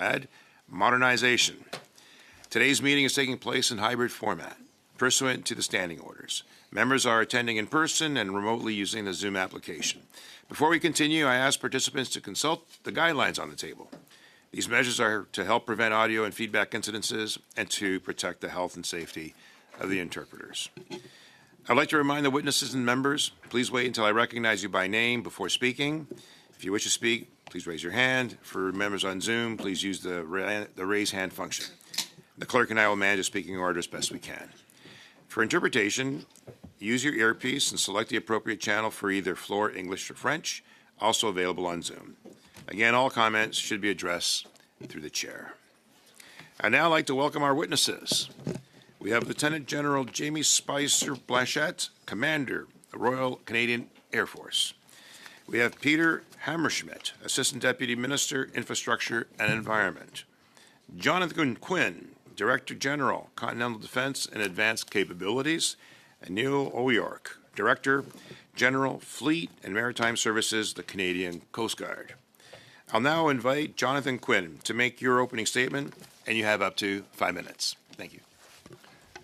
NORAD modernization. Today's meeting is taking place in hybrid format, pursuant to the standing orders. Members are attending in person and remotely using the Zoom application. Before we continue, I ask participants to consult the guidelines on the table. These measures are to help prevent audio and feedback incidences and to protect the health and safety of the interpreters. I'd like to remind the witnesses and members, please wait until I recognize you by name before speaking. If you wish to speak, please raise your hand. For members on Zoom, please use the raise hand function. The clerk and I will manage the speaking order as best we can. For interpretation, use your earpiece and select the appropriate channel for either floor English or French, also available on Zoom. Again, all comments should be addressed through the chair. I'd now like to welcome our witnesses. We have Lieutenant General Jamie Spicer Blanchette, Commander, Royal Canadian Air Force. We have Peter Hammerschmidt, Assistant Deputy Minister, Infrastructure and Environment. Jonathan Quinn, Director General, Continental Defense and Advanced Capabilities, and Neil O'York, Director General, Fleet and Maritime Services, the Canadian Coast Guard. I'll now invite Jonathan Quinn to make your opening statement, and you have up to 5 minutes. Thank you.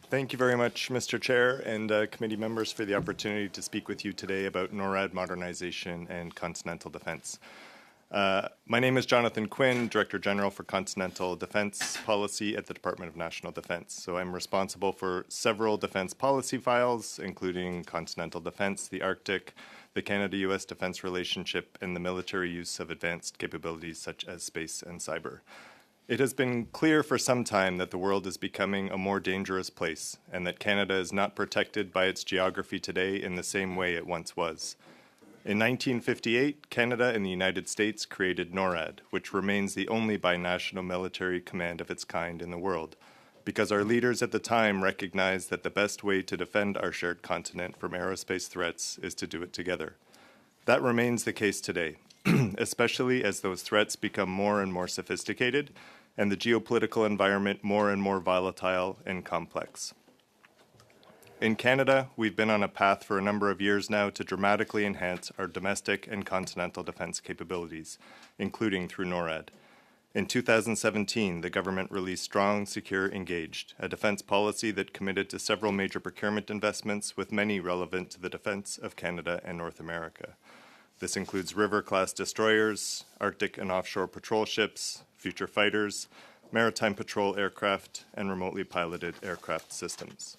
Thank you very much, Mr. Chair and committee members, for the opportunity to speak with you today about NORAD modernization and continental defense. My name is Jonathan Quinn, Director General for Continental Defense Policy at the Department of National Defense. So I'm responsible for several defense policy files, including continental defense, the Arctic, the Canada-U.S. defense relationship, and the military use of advanced capabilities such as space and cyber. It has been clear for some time that the world is becoming a more dangerous place and that Canada is not protected by its geography today in the same way it once was. In 1958, Canada and the United States created NORAD, which remains the only binational military command of its kind in the world, because our leaders at the time recognized that the best way to defend our shared continent from aerospace threats is to do it together. That remains the case today, especially as those threats become more and more sophisticated and the geopolitical environment more and more volatile and complex. In Canada, we've been on a path for a number of years now to dramatically enhance our domestic and continental defense capabilities, including through NORAD. In 2017, the government released Strong, Secure, Engaged, a defense policy that committed to several major procurement investments, with many relevant to the defense of Canada and North America. This includes River-class destroyers, Arctic and offshore patrol ships, future fighters, maritime patrol aircraft, and remotely piloted aircraft systems.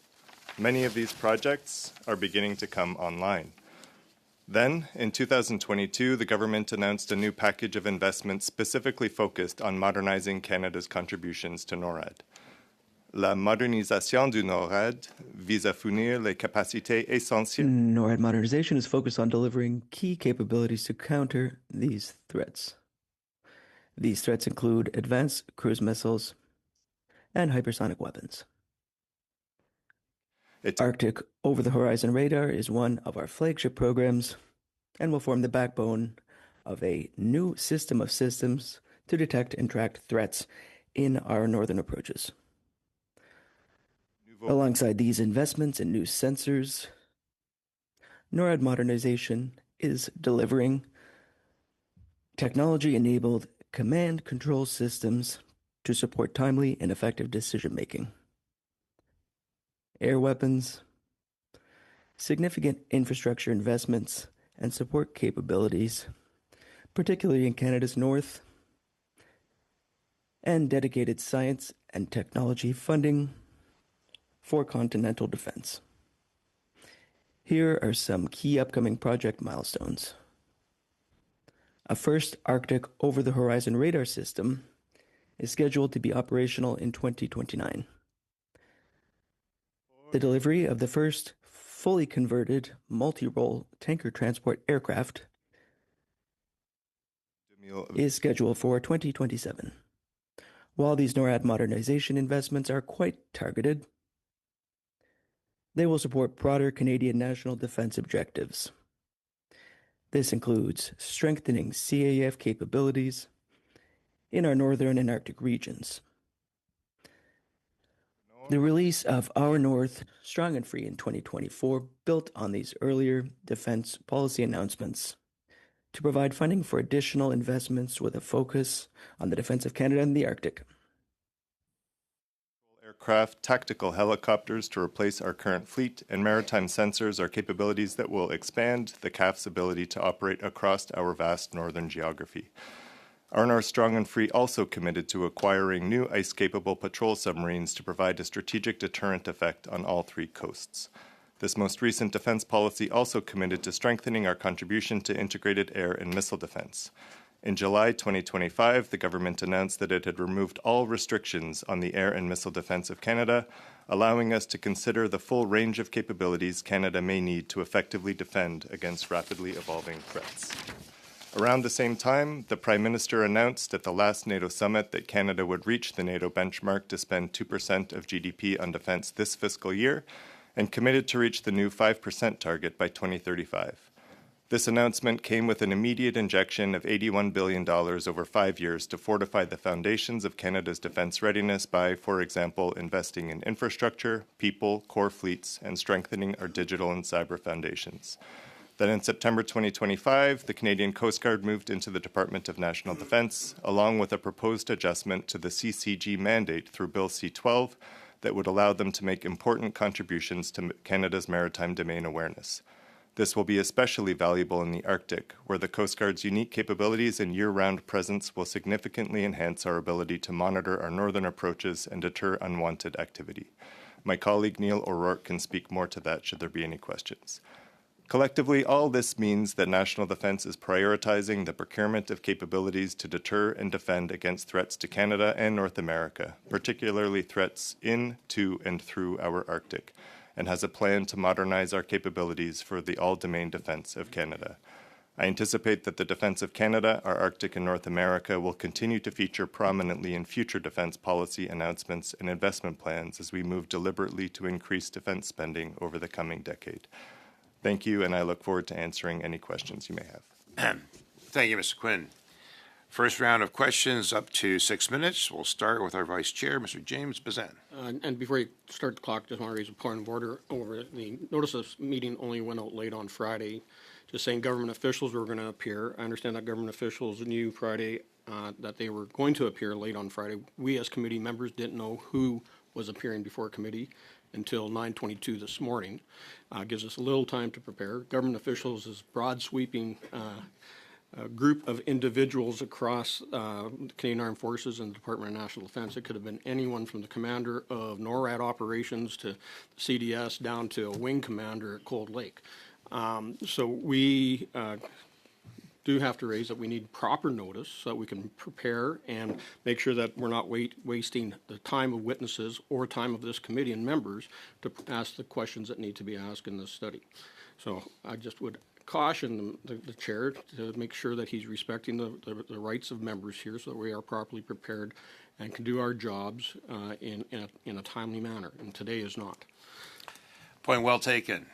Many of these projects are beginning to come online. Then, in 2022, the government announced a new package of investments specifically focused on modernizing Canada's contributions to NORAD. La modernisation du NORAD vise à fournir les capacités essentielles. NORAD modernization is focused on delivering key capabilities to counter these threats. These threats include advanced cruise missiles and hypersonic weapons. Arctic Over-the-Horizon Radar is one of our flagship programs and will form the backbone of a new system of systems to detect and track threats in our northern approaches. Alongside these investments in new sensors, NORAD modernization is delivering technology-enabled command control systems to support timely and effective decision-making. Air weapons, significant infrastructure investments, and support capabilities, particularly in Canada's north, and dedicated science and technology funding for continental defense. Here are some key upcoming project milestones. A first Arctic Over-the-Horizon Radar system is scheduled to be operational in 2029. The delivery of the first fully converted multi-role tanker transport aircraft is scheduled for 2027. While these NORAD modernization investments are quite targeted, they will support broader Canadian national defense objectives. This includes strengthening CAF capabilities in our northern and Arctic regions. The release of Our North, Strong and Free in 2024 built on these earlier defense policy announcements to provide funding for additional investments with a focus on the defense of Canada and the Arctic. Aircraft, tactical helicopters to replace our current fleet, and maritime sensors are capabilities that will expand the CAF's ability to operate across our vast northern geography. R&R Strong and Free also committed to acquiring new ice-capable patrol submarines to provide a strategic deterrent effect on all three coasts. This most recent defense policy also committed to strengthening our contribution to integrated air and missile defense. In July 2025, the government announced that it had removed all restrictions on the air and missile defense of Canada, allowing us to consider the full range of capabilities Canada may need to effectively defend against rapidly evolving threats. Around the same time, the Prime Minister announced at the last NATO summit that Canada would reach the NATO benchmark to spend 2% of GDP on defense this fiscal year and committed to reach the new 5% target by 2035. This announcement came with an immediate injection of $81 billion over 5 years to fortify the foundations of Canada's defense readiness by, for example, investing in infrastructure, people, core fleets, and strengthening our digital and cyber foundations. Then in September 2025, the Canadian Coast Guard moved into the Department of National Defence, along with a proposed adjustment to the CCG mandate through Bill C-12 that would allow them to make important contributions to Canada's maritime domain awareness. This will be especially valuable in the Arctic, where the Coast Guard's unique capabilities and year-round presence will significantly enhance our ability to monitor our northern approaches and deter unwanted activity. My colleague Neil O'Rourke can speak more to that should there be any questions. Collectively, all this means that national defense is prioritizing the procurement of capabilities to deter and defend against threats to Canada and North America, particularly threats in, to, and through our Arctic, and has a plan to modernize our capabilities for the all-domain defense of Canada. I anticipate that the defense of Canada, our Arctic, and North America will continue to feature prominently in future defense policy announcements and investment plans as we move deliberately to increase defense spending over the coming decade. Thank you, and I look forward to answering any questions you may have. Thank you, Mr. Quinn. First round of questions up to 6 minutes. We'll start with our Vice Chair, Mr. James Bazan. And before you start the clock, just want to raise a point of order over the notice of this meeting only went out late on Friday, just saying government officials were going to appear. I understand that government officials knew Friday that they were going to appear late on Friday. We as committee members didn't know who was appearing before committee until 9:22 this morning. Gives us a little time to prepare. Government officials is broad sweeping a group of individuals across the Canadian Armed Forces and the Department of National Defense. It could have been anyone from the commander of NORAD operations to the CDS down to a wing commander at Cold Lake. So we do have to raise that we need proper notice so that we can prepare and make sure that we're not wasting the time of witnesses or time of this committee and members to ask the questions that need to be asked in this study. So I just would caution the chair to make sure that he's respecting the rights of members here so that we are properly prepared and can do our jobs in a timely manner. And today is not. Point well taken.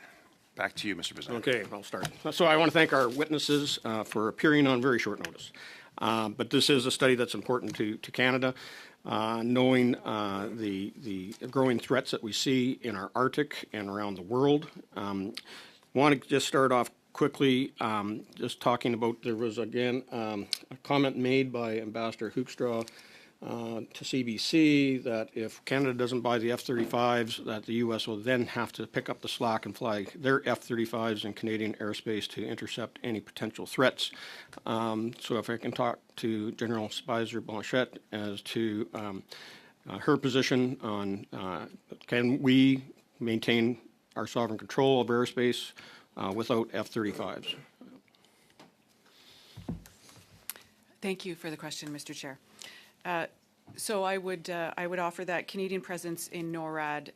Back to you, Mr. Bazan. Okay, I'll start. So I want to thank our witnesses for appearing on very short notice. But this is a study that's important to Canada. Knowing the growing threats that we see in our Arctic and around the world. Want to just start off quickly, just talking about, there was again a comment made by Ambassador Hoekstra to CBC that if Canada doesn't buy the F-35s, that the U.S. will then have to pick up the slack and fly their F-35s in Canadian airspace to intercept any potential threats. So if I can talk to General Spicer Blanchette as to her position on can we maintain our sovereign control of airspace without F-35s. Thank you for the question, Mr. Chair. So I would offer that Canadian presence in NORAD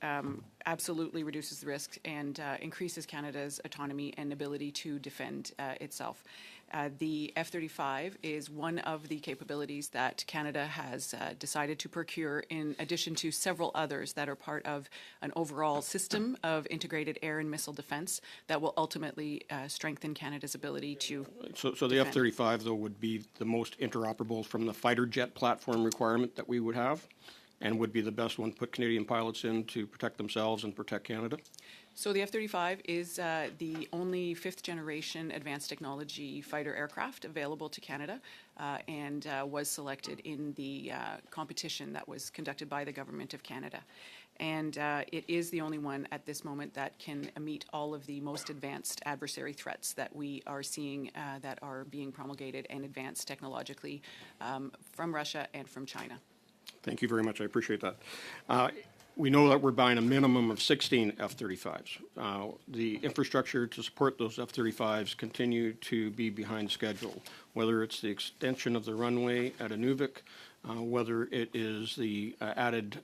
absolutely reduces the risk and increases Canada's autonomy and ability to defend itself. The F-35 is one of the capabilities that Canada has decided to procure in addition to several others that are part of an overall system of integrated air and missile defense that will ultimately strengthen Canada's ability to So the F-35, though, would be the most interoperable from the fighter jet platform requirement that we would have and would be the best one to put Canadian pilots in to protect themselves and protect Canada? So the F-35 is the only fifth-generation advanced technology fighter aircraft available to Canada, and was selected in the competition that was conducted by the Government of Canada. And it is the only one at this moment that can meet all of the most advanced adversary threats that we are seeing that are being promulgated and advanced technologically from Russia and from China. Thank you very much. I appreciate that. We know that we're buying a minimum of 16 F-35s. The infrastructure to support those F-35s continue to be behind schedule, whether it's the extension of the runway at Inuvik, whether it is the added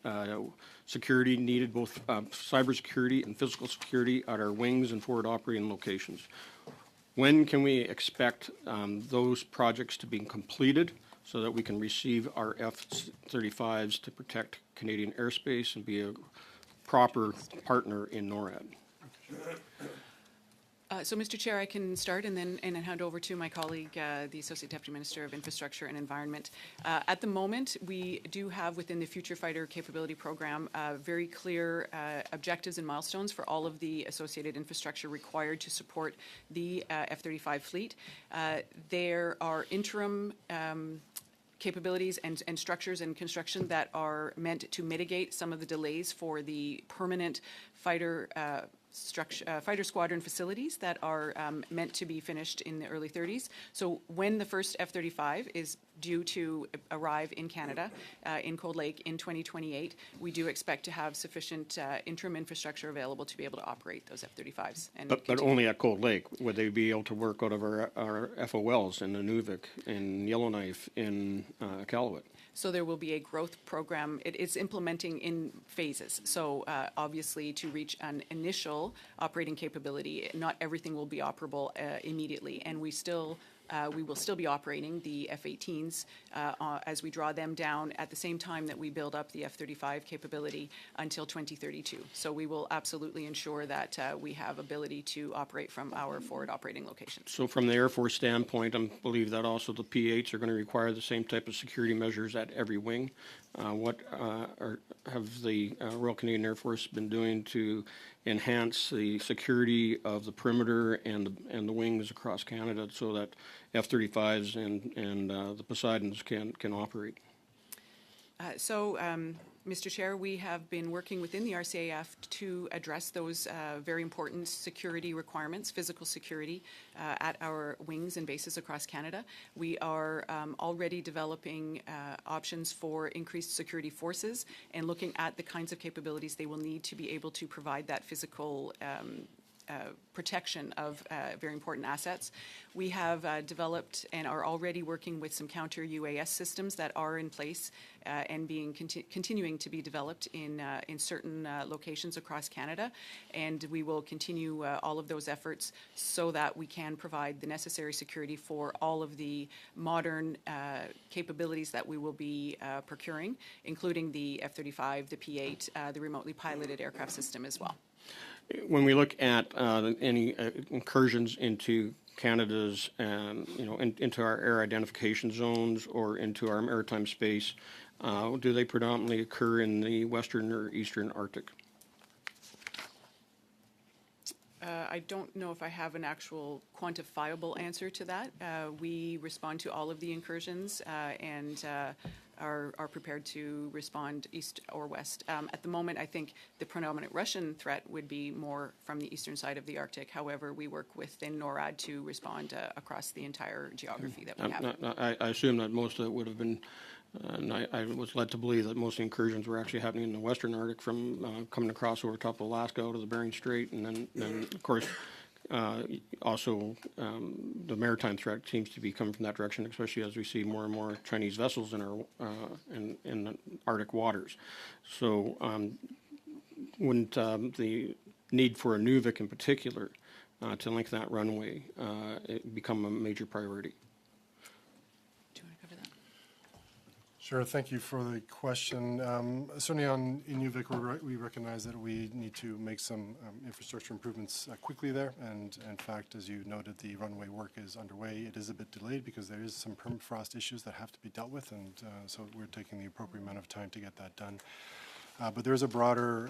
security needed, both cybersecurity and physical security at our wings and forward operating locations. When can we expect those projects to be completed so that we can receive our F-35s to protect Canadian airspace and be a proper partner in NORAD? So, Mr. Chair, I can start and then hand over to my colleague, the Associate Deputy Minister of Infrastructure and Environment. At the moment, we do have within the Future Fighter Capability Program very clear objectives and milestones for all of the associated infrastructure required to support the F-35 fleet. There are interim capabilities and structures and construction that are meant to mitigate some of the delays for the permanent fighter fighter squadron facilities that are meant to be finished in the early 30s. So when the first F-35 is due to arrive in Canada, in Cold Lake in 2028, we do expect to have sufficient interim infrastructure available to be able to operate those F-35s. But only at Cold Lake. Would they be able to work out of our FOLs in Inuvik, in Yellowknife, in Iqaluit? So there will be a growth program. It's implementing in phases. So obviously to reach an initial operating capability, not everything will be operable immediately. And we will still be operating the F-18s as we draw them down at the same time that we build up the F-35 capability until 2032. So we will absolutely ensure that we have ability to operate from our forward operating locations. So from the Air Force standpoint, I believe that also the P-8s are going to require the same type of security measures at every wing. What have the Royal Canadian Air Force been doing to enhance the security of the perimeter and the wings across Canada so that F-35s and the Poseidons can operate? Mr. Chair, we have been working within the RCAF to address those very important security requirements, physical security at our wings and bases across Canada. We are already developing options for increased security forces and looking at the kinds of capabilities they will need to be able to provide that physical protection of very important assets. We have developed and are already working with some counter-UAS systems that are in place and being continuing to be developed in certain locations across Canada. And we will continue all of those efforts so that we can provide the necessary security for all of the modern capabilities that we will be procuring, including the F-35, the P-8, the remotely piloted aircraft system as well. When we look at any incursions into Canada's, into our air identification zones or into our maritime space, do they predominantly occur in the western or eastern Arctic? I don't know if I have an actual quantifiable answer to that. We respond to all of the incursions and are prepared to respond east or west. At the moment, I think the predominant Russian threat would be more from the eastern side of the Arctic. However, we work within NORAD to respond across the entire geography that we have. I assume that most of it would have been, and I was led to believe that most of the incursions were actually happening in the western Arctic from coming across over top of Alaska out of the Bering Strait, and then of course, also, the maritime threat seems to be coming from that direction, especially as we see more and more Chinese vessels in our in the Arctic waters. So, wouldn't the need for Inuvik in particular to link that runway become a major priority? Do you want to cover that? Sure. Thank you for the question. Certainly on Inuvik, we recognize that we need to make some infrastructure improvements quickly there. And in fact, as you noted, the runway work is underway. It is a bit delayed because there is some permafrost issues that have to be dealt with. And so we're taking the appropriate amount of time to get that done. But there is a broader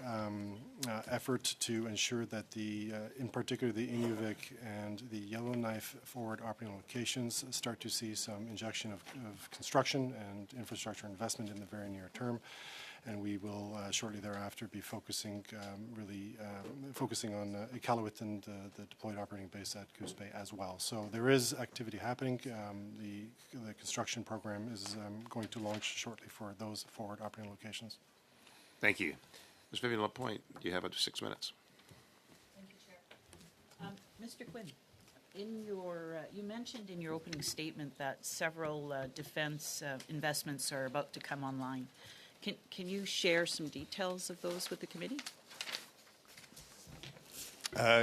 effort to ensure that in particular, the Inuvik and the Yellowknife forward operating locations start to see some injection of construction and infrastructure investment in the very near term. And we will shortly thereafter be focusing on Iqaluit and the deployed operating base at Goose Bay as well. So there is activity happening. The construction program is going to launch shortly for those forward operating locations. Thank you. Ms. Vivian Lapointe, you have up to 6 minutes. Thank you, Chair. Mr. Quinn, you mentioned in your opening statement that several defense investments are about to come online. Can you share some details of those with the committee?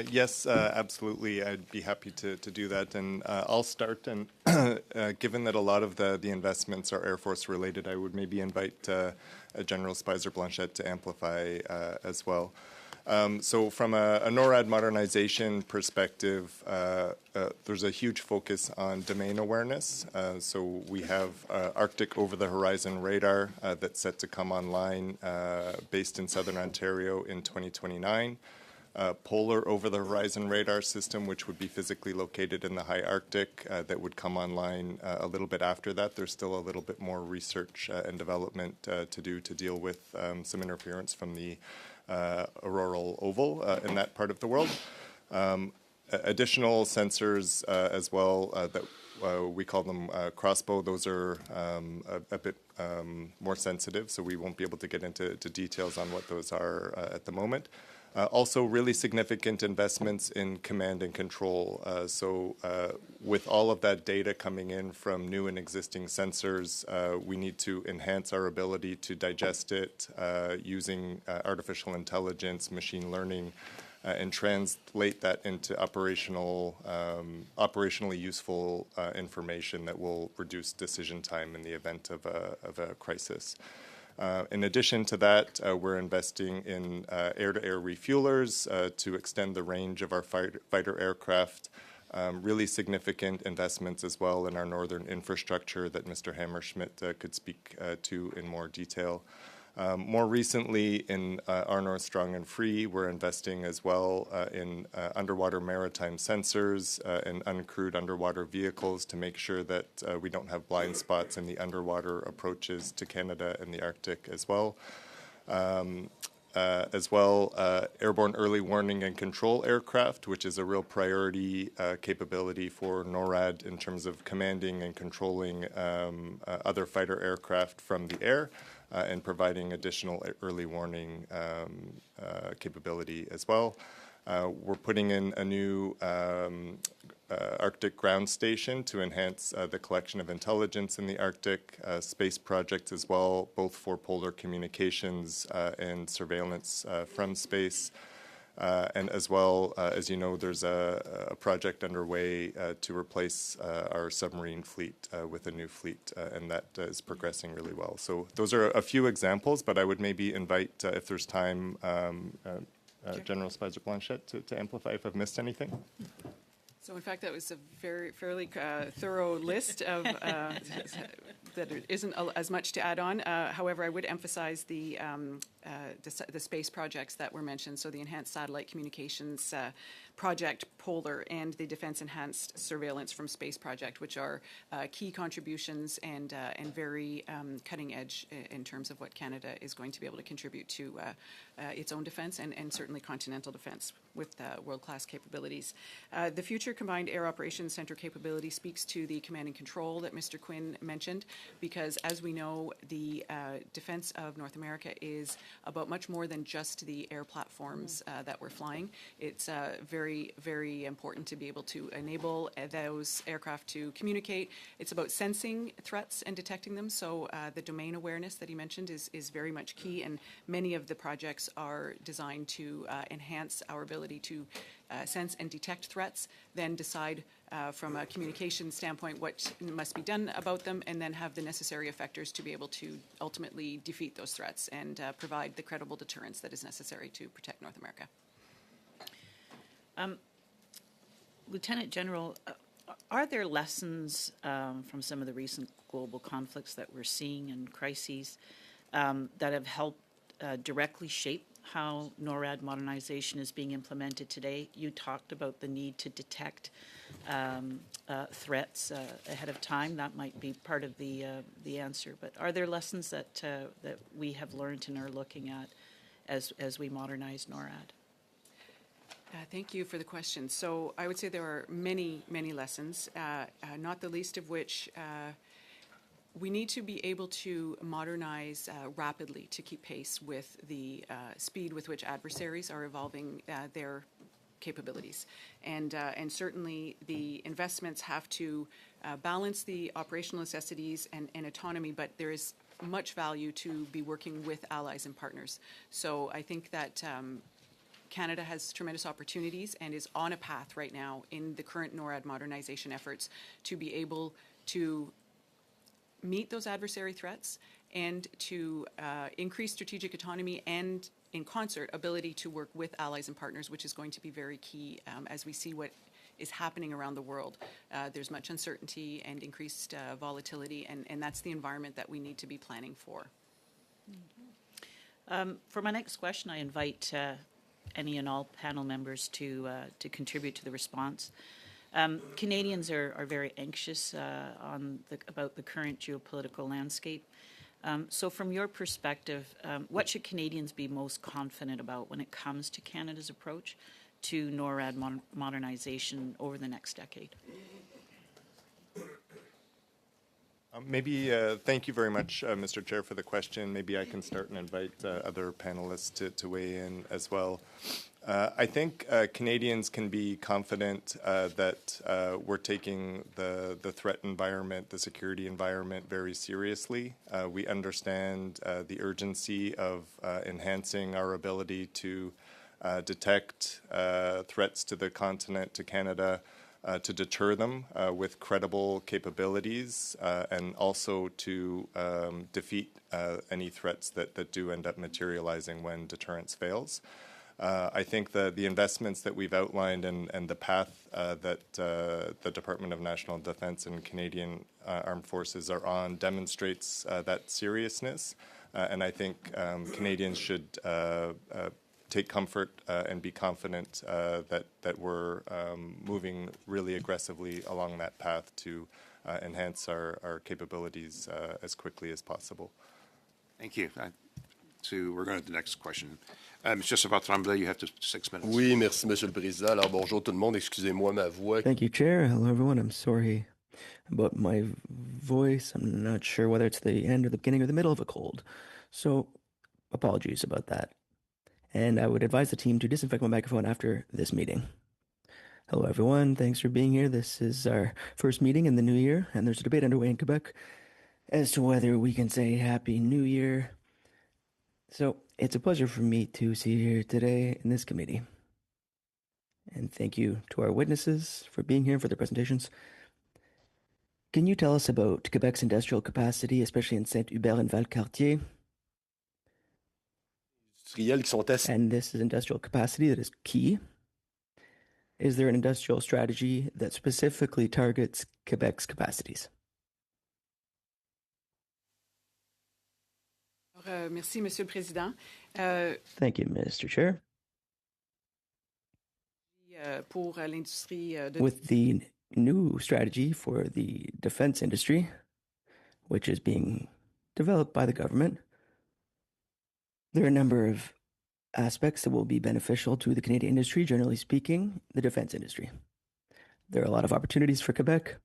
Yes, absolutely. I'd be happy to do that. And I'll start. And given that a lot of the investments are Air Force related, I would maybe invite General Spicer-Blanchette to amplify as well. So from a NORAD modernization perspective, there's a huge focus on domain awareness. So we have Arctic over-the-horizon radar that's set to come online based in southern Ontario in 2029. Polar over-the-horizon radar system, which would be physically located in the high Arctic, that would come online a little bit after that. There's still a little bit more research and development to do to deal with some interference from the auroral oval in that part of the world. Additional sensors as well that we call them crossbow. Those are a bit more sensitive, so we won't be able to get into details on what those are at the moment. Also, really significant investments in command and control. So with all of that data coming in from new and existing sensors, we need to enhance our ability to digest it using artificial intelligence, machine learning, and translate that into operationally useful information that will reduce decision time in the event of a crisis. In addition to that, we're investing in air-to-air refuelers to extend the range of our fighter aircraft. Really significant investments as well in our northern infrastructure that Mr. Hammerschmidt could speak to in more detail. More recently, in our North Strong and Free, we're investing as well in underwater maritime sensors and uncrewed underwater vehicles to make sure that we don't have blind spots in the underwater approaches to Canada and the Arctic as well. Airborne early warning and control aircraft, which is a real priority capability for NORAD in terms of commanding and controlling other fighter aircraft from the air. And providing additional early warning capability as well. We're putting in a new Arctic ground station to enhance the collection of intelligence in the Arctic, space projects as well, both for polar communications and surveillance from space. And as well, as you know, there's a project underway to replace our submarine fleet with a new fleet, and that is progressing really well. So those are a few examples, but I would maybe invite, if there's time, General Spicer-Blanchette to amplify if I've missed anything. So in fact, that was a fairly thorough list of that there isn't as much to add on. However, I would emphasize the space projects that were mentioned. So the Enhanced Satellite Communications Project, Polar, and the Defense Enhanced Surveillance from Space Project, which are key contributions and very cutting edge in terms of what Canada is going to be able to contribute to its own defense and certainly continental defense with world-class capabilities. The Future Combined Air Operations Center capability speaks to the command and control that Mr. Quinn mentioned, because as we know, the defense of North America is about much more than just the air platforms that we're flying. It's very, very important to be able to enable those aircraft to communicate. It's about sensing threats and detecting them. So the domain awareness that he mentioned is very much key, and many of the projects are designed to enhance our ability to sense and detect threats, then decide from a communication standpoint what must be done about them, and then have the necessary effectors to be able to ultimately defeat those threats and provide the credible deterrence that is necessary to protect North America. Lieutenant General, are there lessons from some of the recent global conflicts that we're seeing and crises that have helped directly shape how NORAD modernization is being implemented today? You talked about the need to detect threats ahead of time. That might be part of the answer. But are there lessons that we have learned and are looking at as we modernize NORAD? Thank you for the question. So I would say there are many, many lessons, not the least of which we need to be able to modernize rapidly to keep pace with the speed with which adversaries are evolving their capabilities. And certainly the investments have to balance the operational necessities and autonomy, but there is much value to be working with allies and partners. So I think that Canada has tremendous opportunities and is on a path right now in the current NORAD modernization efforts to be able to meet those adversary threats and to increase strategic autonomy and, in concert, ability to work with allies and partners, which is going to be very key as we see what is happening around the world. There's much uncertainty and increased volatility, and that's the environment that we need to be planning for. For my next question, I invite any and all panel members to contribute to the response. Canadians are very anxious about the current geopolitical landscape. So from your perspective, what should Canadians be most confident about when it comes to Canada's approach to NORAD modernization over the next decade? Thank you very much, Mr. Chair, for the question. Maybe I can start and invite other panelists to weigh in as well. I think Canadians can be confident that we're taking the threat environment, the security environment very seriously. We understand the urgency of enhancing our ability to detect threats to the continent, to Canada, to deter them with credible capabilities and also to defeat any threats that do end up materializing when deterrence fails. I think the investments that we've outlined and the path that the Department of National Defence and Canadian Armed Forces are on demonstrates that seriousness. And I think Canadians should take comfort and be confident that we're moving really aggressively along that path to enhance our capabilities as quickly as possible. Thank you. We're going to the next question. Mr. Savard-Tremblay, you have 6 minutes. Oui, merci, Monsieur le Président. Alors, bonjour tout le monde. Excusez-moi, ma voix. Thank you, Chair. Hello, everyone. I'm sorry about my voice. I'm not sure whether it's the end or the beginning or the middle of a cold. So apologies about that. And I would advise the team to disinfect my microphone after this meeting. Hello, everyone. Thanks for being here. This is our first meeting in the new year, and there's a debate underway in Quebec as to whether we can say Happy New Year. So it's a pleasure for me to see you here today in this committee. And thank you to our witnesses for being here for their presentations. Can you tell us about Quebec's industrial capacity, especially in Saint-Hubert and Valcartier? And this is industrial capacity that is key. Is there an industrial strategy that specifically targets Quebec's capacities? Merci, Monsieur le Président. Thank you, Mr. Chair. Pour l'industrie With the new strategy for the defense industry, which is being developed by the government, there are a number of aspects that will be beneficial to the Canadian industry, generally speaking, the defense industry. There are a lot of opportunities for Quebec.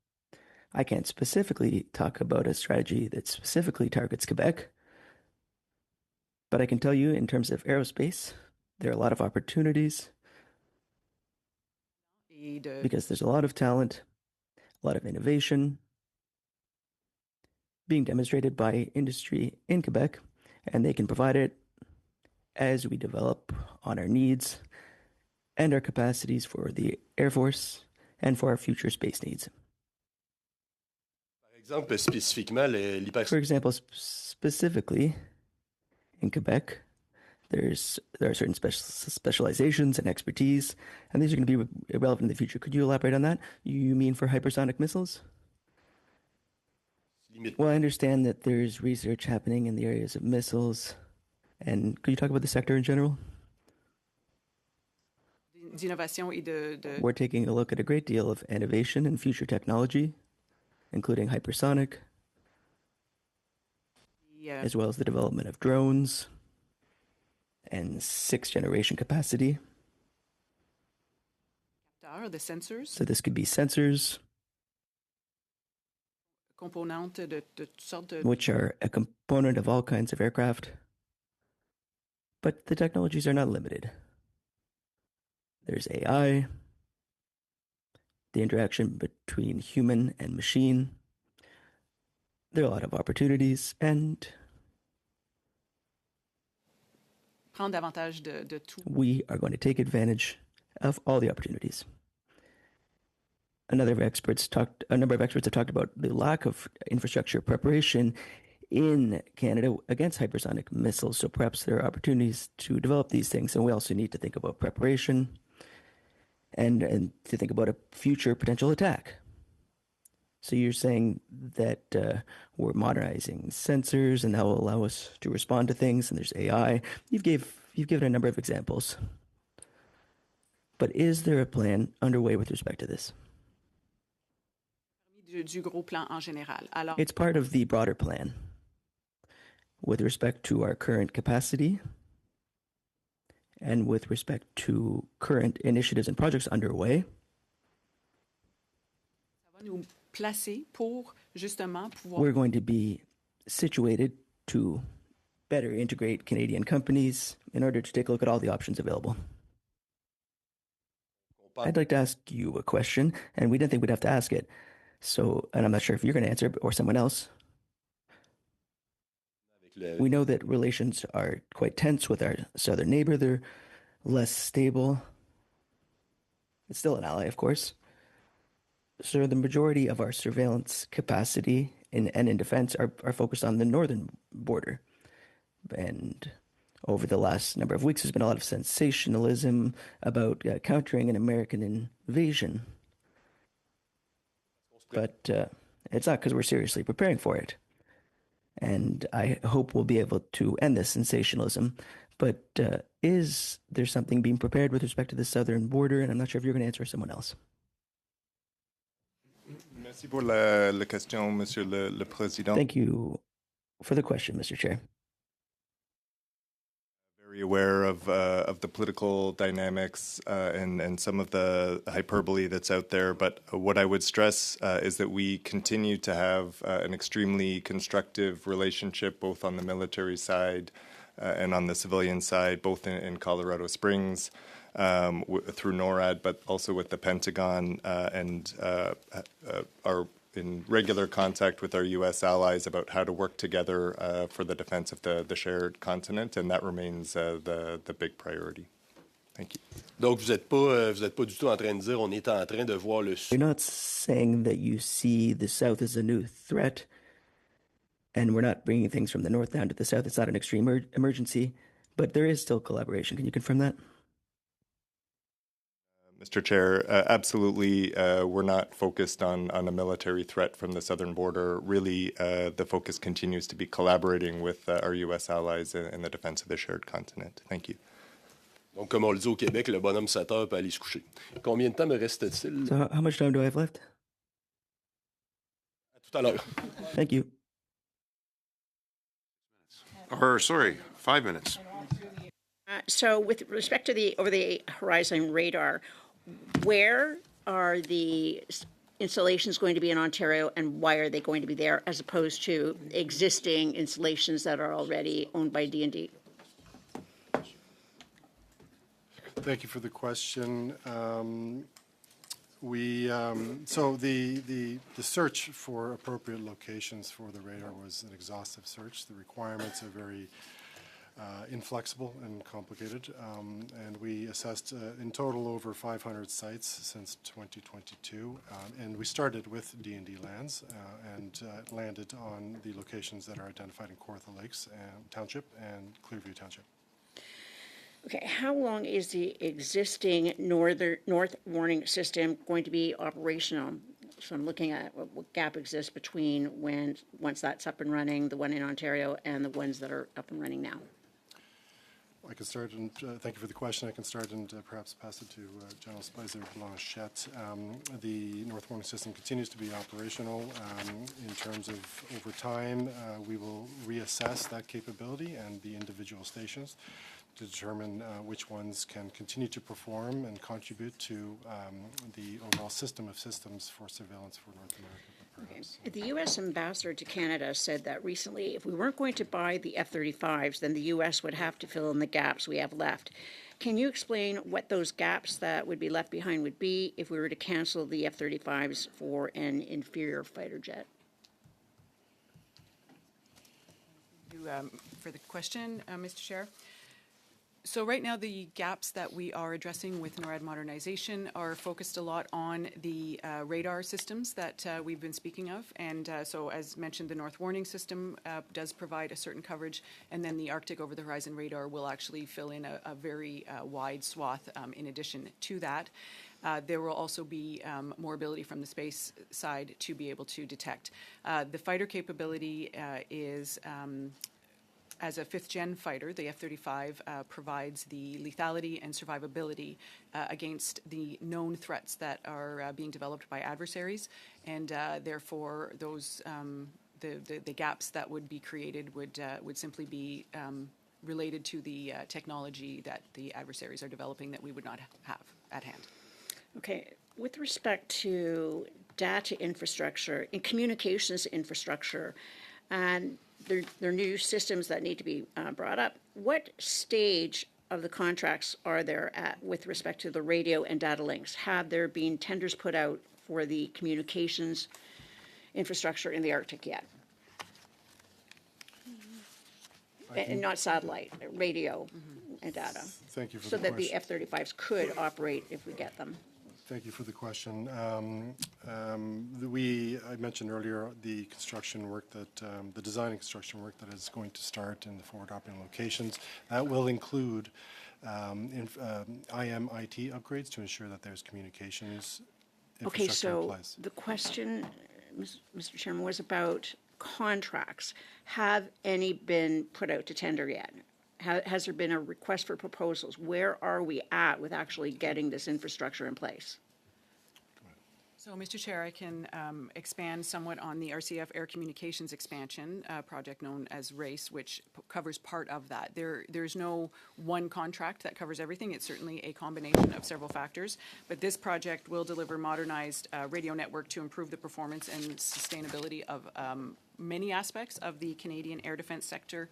I can't specifically talk about a strategy that specifically targets Quebec, but I can tell you in terms of aerospace, there are a lot of opportunities because there's a lot of talent, a lot of innovation being demonstrated by industry in Quebec, and they can provide it as we develop on our needs and our capacities for the Air Force and for our future space needs. For example, specifically in Quebec, there are certain specializations and expertise, and these are going to be relevant in the future. Could you elaborate on that? You mean for hypersonic missiles? Well, I understand that there's research happening in the areas of missiles And could you talk about the sector in general? D'innovation et We're taking a look at a great deal of innovation and future technology, including hypersonic, as well as the development of drones and sixth generation capacity. the sensors, So this could be sensors, componentes de toutes sortes de... which are a component of all kinds of aircraft. But the technologies are not limited. There's AI, the interaction between human and machine. There are a lot of opportunities, and prendre davantage de tout. we are going to take advantage of all the opportunities. A number of experts have talked about the lack of infrastructure preparation in Canada against hypersonic missiles. So perhaps there are opportunities to develop these things, and we also need to think about preparation and to think about a future potential attack. So you're saying that we're modernizing sensors, and that will allow us to respond to things. And there's AI. You've given a number of examples. But is there a plan underway with respect to this? Du gros plan en général. Alors, It's part of the broader plan with respect to our current capacity and with respect to current initiatives and projects underway. ça va nous placer pour justement pouvoir We're going to be situated to better integrate Canadian companies in order to take a look at all the options available. I'd like to ask you a question, and we didn't think we'd have to ask it. So, and I'm not sure if you're going to answer or someone else. We know that relations are quite tense with our southern neighbor. They're less stable. It's still an ally, of course. So the majority of our surveillance capacity and in defense are focused on the northern border. And over the last number of weeks, there's been a lot of sensationalism about countering an American invasion. But it's not because we're seriously preparing for it. And I hope we'll be able to end this sensationalism. But is there something being prepared with respect to the southern border? And I'm not sure if you're going to answer or someone else. Merci pour la question, Monsieur le Président. Thank you for the question, Mr. Chair. Very aware of the political dynamics and some of the hyperbole that's out there. But what I would stress is that we continue to have an extremely constructive relationship, both on the military side and on the civilian side, both in Colorado Springs through NORAD, but also with the Pentagon, and are in regular contact with our U.S. allies about how to work together for the defense of the shared continent, and that remains the big priority. Thank you. Donc, vous êtes pas du tout en train de dire on est en train de voir le You're not saying that you see the South as a new threat, and we're not bringing things from the North down to the South. It's not an extreme emergency, but there is still collaboration. Can you confirm that? Mr. Chair, absolutely, we're not focused on a military threat from the southern border. Really, the focus continues to be collaborating with our U.S. allies in the defense of the shared continent. Thank you. Donc, comme on le dit au Québec, le bonhomme 7 heures peut aller se coucher. Combien de temps me reste-t-il? So how much time do I have left? À tout à l'heure. Thank you. Or, sorry, 5 minutes. So with respect to the over-the-horizon radar, where are the installations going to be in Ontario, and why are they going to be there, as opposed to existing installations that are already owned by D&D? Thank you for the question. So the search for appropriate locations for the radar was an exhaustive search. The requirements are very inflexible and complicated, and we assessed in total over 500 sites since 2022, and we started with D&D lands and landed on the locations that are identified in Kawartha Lakes Township and Clearview Township. Okay, how long is the existing north warning system going to be operational? So I'm looking at what gap exists between once that's up and running, the one in Ontario, and the ones that are up and running now. I can start, and thank you for the question. I can start and perhaps pass it to General Spicer Blanchette. The North Warning System continues to be operational. In terms of over time, we will reassess that capability and the individual stations to determine which ones can continue to perform and contribute to the overall system of systems for surveillance for North America. The U.S. ambassador to Canada said that recently if we weren't going to buy the F-35s, then the U.S. would have to fill in the gaps we have left. Can you explain what those gaps that would be left behind would be if we were to cancel the F-35s for an inferior fighter jet? For the question, Mr. Chair. So right now, the gaps that we are addressing with NORAD modernization are focused a lot on the radar systems that we've been speaking of. And so as mentioned, the North Warning System does provide a certain coverage, and then the Arctic Over-the-Horizon Radar will actually fill in a very wide swath in addition to that. There will also be more ability from the space side to be able to detect. The fighter capability is as a fifth-gen fighter, the F-35 provides the lethality and survivability against the known threats that are being developed by adversaries, and therefore those the gaps that would be created would simply be related to the technology that the adversaries are developing that we would not have at hand. Okay, with respect to data infrastructure and communications infrastructure, and there are new systems that need to be brought up. What stage of the contracts are there at with respect to the radio and data links? Have there been tenders put out for the communications infrastructure in the Arctic yet? And not satellite, radio and data. Thank you for so the that question. the F-35s could operate if we get them. Thank you for the question. I mentioned earlier the construction work that, the design and construction work that is going to start in the forward operating locations. That will include IM/IT upgrades to ensure that there's communications infrastructure in place. The question, Mr. Chairman, was about contracts. Have any been put out to tender yet? Has there been a request for proposals? Where are we at with actually getting this infrastructure in place? So, Mr. Chair, I can expand somewhat on the RCF Air Communications Expansion project known as RACE, which covers part of that. There's no one contract that covers everything. It's certainly a combination of several factors. But this project will deliver modernized radio network to improve the performance and sustainability of many aspects of the Canadian air defense sector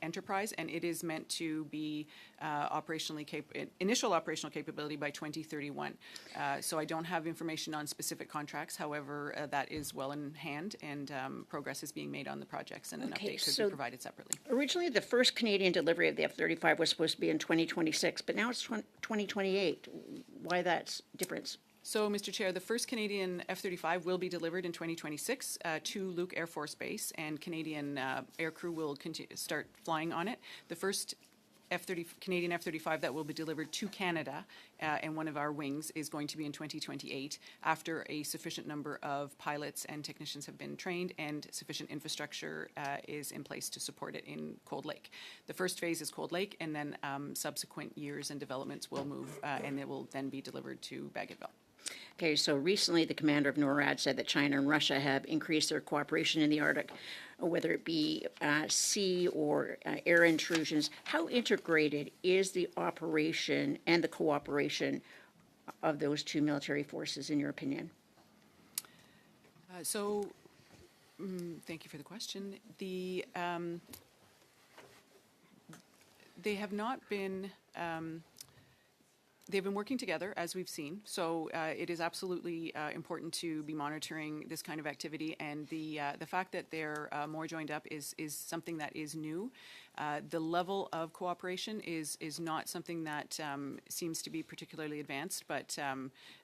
enterprise, and it is meant to be initial operational capability by 2031. So I don't have information on specific contracts. However, that is well in hand, and progress is being made on the projects, and an update could be provided separately. Originally, the first Canadian delivery of the F-35 was supposed to be in 2026, but now it's 2028. Why that difference? So, Mr. Chair, the first Canadian F-35 will be delivered in 2026 to Luke Air Force Base, and Canadian aircrew will start flying on it. The first Canadian F-35 that will be delivered to Canada and one of our wings is going to be in 2028 after a sufficient number of pilots and technicians have been trained and sufficient infrastructure is in place to support it in Cold Lake. The first phase is Cold Lake, and then subsequent years and developments will move and it will then be delivered to Bagotville. Okay, so recently the commander of NORAD said that China and Russia have increased their cooperation in the Arctic, whether it be sea or air intrusions. How integrated is the operation and the cooperation of those two military forces, in your opinion? Thank you for the question. They have not been... They've been working together, as we've seen, so it is absolutely important to be monitoring this kind of activity, and the fact that they're more joined up is something that is new. The level of cooperation is not something that seems to be particularly advanced, but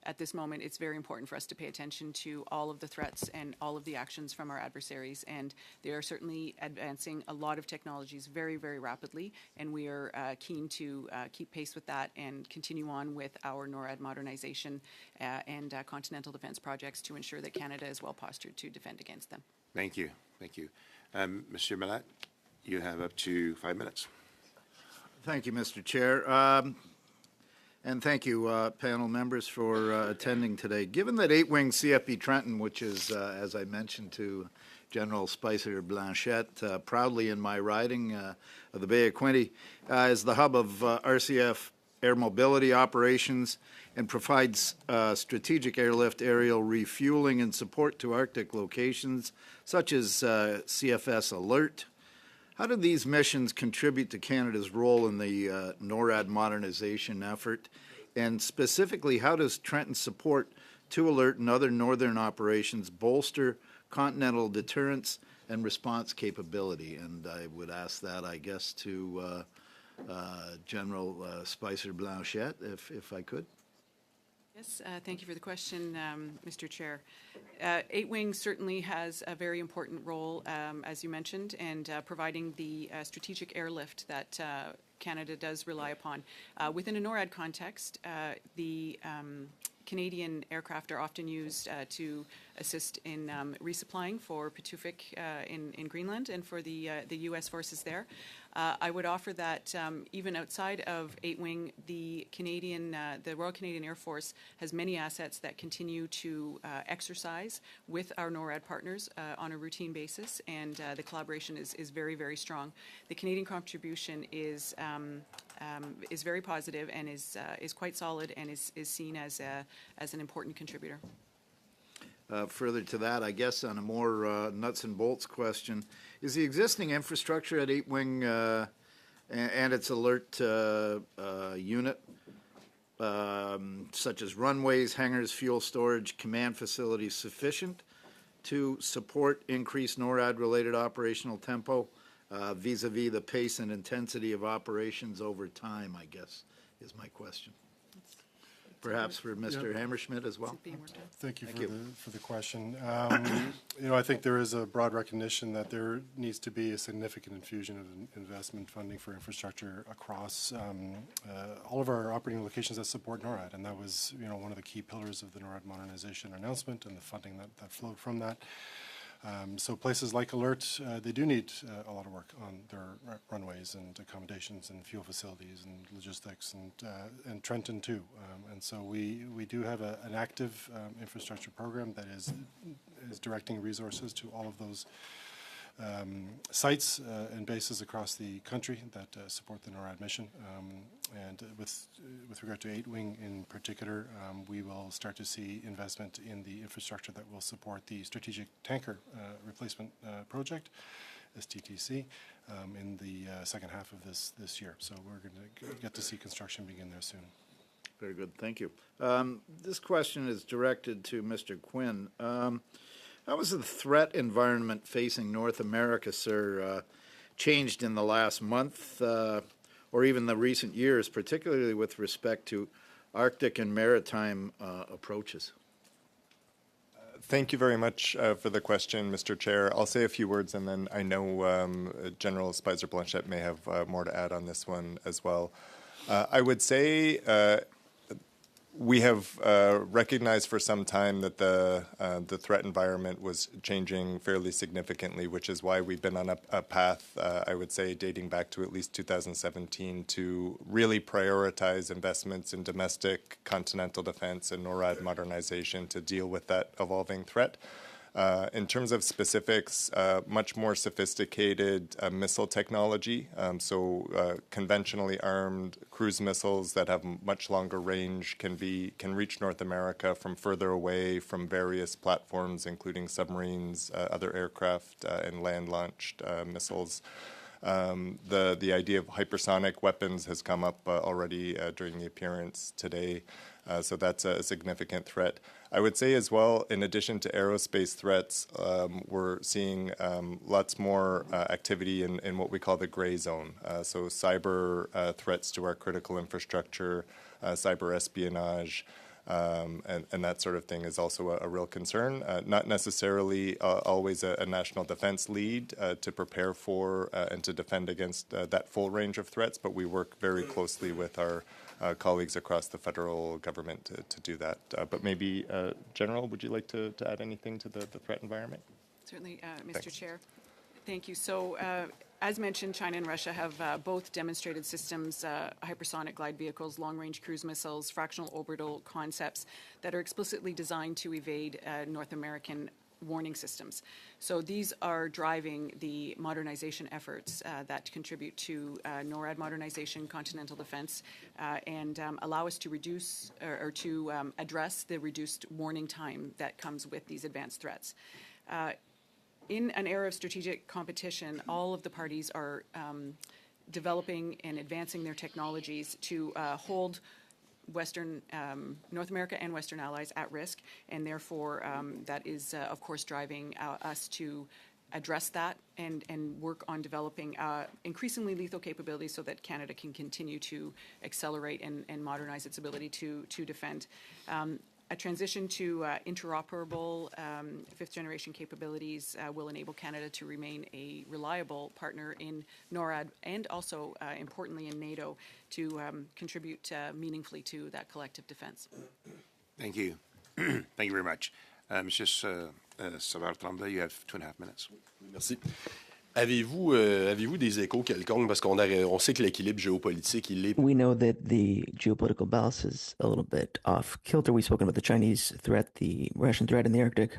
at this moment it's very important for us to pay attention to all of the threats and all of the actions from our adversaries, and they are certainly advancing a lot of technologies very, very rapidly, and we are keen to keep pace with that and continue on with our NORAD modernization and continental defense projects to ensure that Canada is well postured to defend against them. Thank you. Thank you. Monsieur Malette, you have up to 5 minutes. Thank you, Mr. Chair. And thank you, panel members, for attending today. Given that 8-Wing CFB Trenton, which is, as I mentioned to General Spicer Blanchette, proudly in my riding of the Bay of Quinte, is the hub of RCF air mobility operations and provides strategic airlift aerial refueling and support to Arctic locations, such as CFS Alert. How do these missions contribute to Canada's role in the NORAD modernization effort? And specifically, how does Trenton's support to Alert and other northern operations bolster continental deterrence and response capability? And I would ask that, I guess, to General Spicer Blanchette, if I could. Yes, thank you for the question, Mr. Chair. 8-Wing certainly has a very important role, as you mentioned, and providing the strategic airlift that Canada does rely upon. Within a NORAD context, the Canadian aircraft are often used to assist in resupplying for Pituffik in Greenland and for the U.S. forces there. I would offer that even outside of 8-Wing, the Royal Canadian Air Force has many assets that continue to exercise with our NORAD partners on a routine basis, and the collaboration is very, very strong. The Canadian contribution is very positive and is quite solid and is seen as an important contributor. Further to that, I guess on a more nuts and bolts question, is the existing infrastructure at 8-Wing and its alert unit, such as runways, hangars, fuel storage, command facilities, sufficient to support increased NORAD-related operational tempo vis-a-vis the pace and intensity of operations over time, I guess, is my question. Perhaps for Mr. Hammerschmidt as well. Thank you for the question. I think there is a broad recognition that there needs to be a significant infusion of investment funding for infrastructure across all of our operating locations that support NORAD, and that was one of the key pillars of the NORAD modernization announcement and the funding that flowed from that. So places like Alert, they do need a lot of work on their runways and accommodations and fuel facilities and logistics, and Trenton too. And so we do have an active infrastructure program that is directing resources to all of those sites and bases across the country that support the NORAD mission. And with regard to 8-Wing in particular, we will start to see investment in the infrastructure that will support the Strategic Tanker Replacement Project, STTC, in the second half of this year. So we're going to get to see construction begin there soon. Very good. Thank you. This question is directed to Mr. Quinn. How has the threat environment facing North America, sir, changed in the last month or even the recent years, particularly with respect to Arctic and maritime approaches? Thank you very much for the question, Mr. Chair. I'll say a few words, and then I know General Spicer Blanchette may have more to add on this one as well. I would say we have recognized for some time that the threat environment was changing fairly significantly, which is why we've been on a path, I would say, dating back to at least 2017 to really prioritize investments in domestic continental defense and NORAD modernization to deal with that evolving threat. In terms of specifics, much more sophisticated missile technology, so conventionally armed cruise missiles that have much longer range can reach North America from further away from various platforms, including submarines, other aircraft, and land-launched missiles. The idea of hypersonic weapons has come up already during the appearance today, so that's a significant threat. I would say as well, in addition to aerospace threats, we're seeing lots more activity in what we call the gray zone. So cyber threats to our critical infrastructure, cyber espionage, and that sort of thing is also a real concern. Not necessarily always a national defense lead to prepare for and to defend against that full range of threats, but we work very closely with our colleagues across the federal government to do that. But maybe, General, would you like to add anything to the threat environment? Certainly, Mr. Chair. Thank you. So As mentioned, China and Russia have both demonstrated systems, hypersonic glide vehicles, long-range cruise missiles, fractional orbital concepts that are explicitly designed to evade North American warning systems. So these are driving the modernization efforts that contribute to NORAD modernization, continental defense, and allow us to reduce or to address the reduced warning time that comes with these advanced threats. In an era of strategic competition, all of the parties are developing and advancing their technologies to hold Western, North America and Western allies at risk, and therefore that is, of course, driving us to address that and work on developing increasingly lethal capabilities so that Canada can continue to accelerate and modernize its ability to defend. A transition to interoperable fifth-generation capabilities will enable Canada to remain a reliable partner in NORAD and also, importantly, in NATO to contribute meaningfully to that collective defense. Thank you. Thank you very much. Monsieur Savard-Tremblay, you have 2.5 minutes. Merci. Avez-vous des échos quelconques? Parce on sait que l'équilibre géopolitique, il est... We know that the geopolitical balance is a little bit off kilter. We've spoken about the Chinese threat, the Russian threat in the Arctic.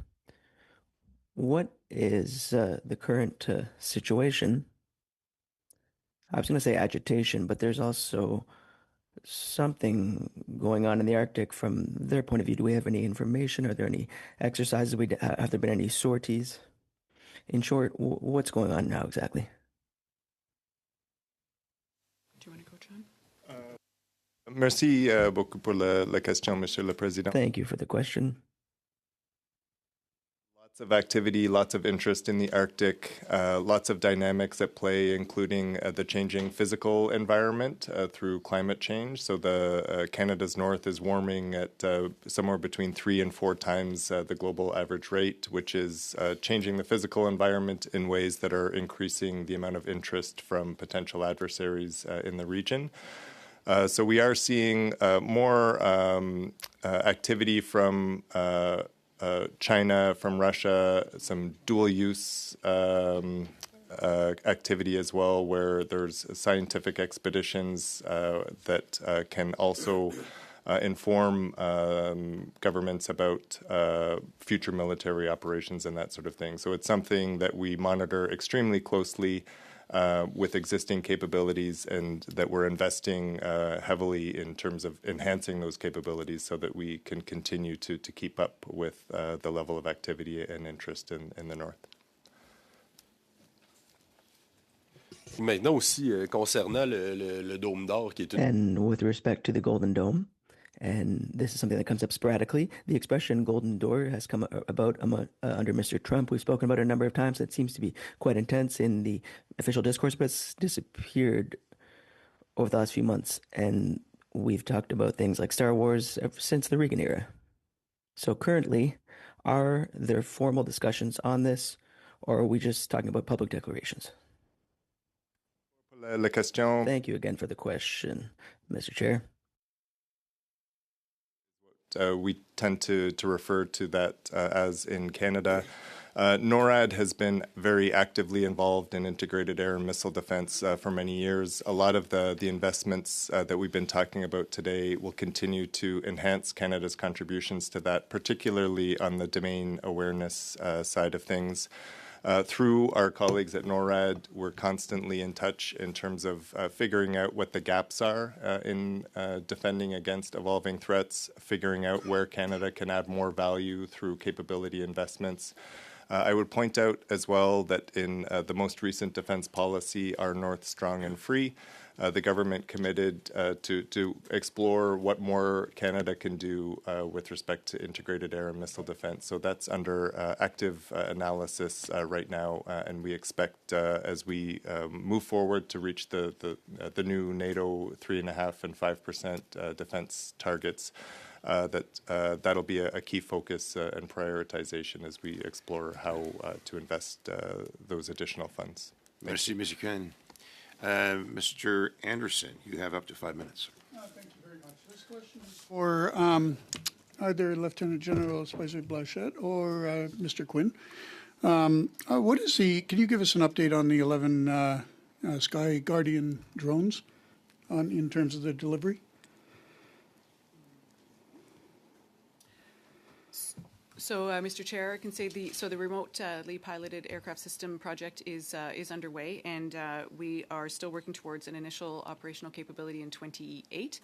What is the current situation? I was going to say agitation, but there's also something going on in the Arctic from their point of view. Do we have any information? Are there any exercises? Have there been any sorties? In short, what's going on now exactly? Do you want to go, John? Merci beaucoup pour la question, Monsieur le Président. Thank you for the question. Lots of activity, lots of interest in the Arctic, lots of dynamics at play, including the changing physical environment through climate change. So Canada's north is warming at somewhere between 3 and 4 times the global average rate, which is changing the physical environment in ways that are increasing the amount of interest from potential adversaries in the region. So we are seeing more activity from China, from Russia, some dual-use activity as well, where there's scientific expeditions that can also inform governments about future military operations and that sort of thing. So it's something that we monitor extremely closely with existing capabilities, and that we're investing heavily in terms of enhancing those capabilities so that we can continue to keep up with the level of activity and interest in the north. Maintenant aussi, concernant le Dôme d'Or, qui est une... And with respect to the Golden Dome, and this is something that comes up sporadically, the expression Golden Door has come about under Mr. Trump. We've spoken about it a number of times. It seems to be quite intense in the official discourse, but it's disappeared over the last few months. And we've talked about things like Star Wars ever since the Reagan era. So currently, are there formal discussions on this, or are we just talking about public declarations? La question. Thank you again for the question, Mr. Chair. We tend to refer to that as in Canada. NORAD has been very actively involved in integrated air and missile defense for many years. A lot of the investments that we've been talking about today will continue to enhance Canada's contributions to that, particularly on the domain awareness side of things. Through our colleagues at NORAD, we're constantly in touch in terms of figuring out what the gaps are in defending against evolving threats, figuring out where Canada can add more value through capability investments. I would point out as well that in the most recent defense policy, Our North Strong and Free, the government committed to explore what more Canada can do with respect to integrated air and missile defense. So that's under active analysis right now, and we expect as we move forward to reach the new NATO 3.5% and 5% defense targets, that'll be a key focus and prioritization as we explore how to invest those additional funds. Merci, Mr. Quinn. Mr. Anderson, you have up to 5 minutes. Thank you very much. This question is for either Lieutenant General Spicer Blanchette or Mr. Quinn. What is can you give us an update on the 11 Sky Guardian drones in terms of the delivery? So, Mr. Chair, I can say the remotely piloted aircraft system project is underway, and we are still working towards an initial operational capability in 28,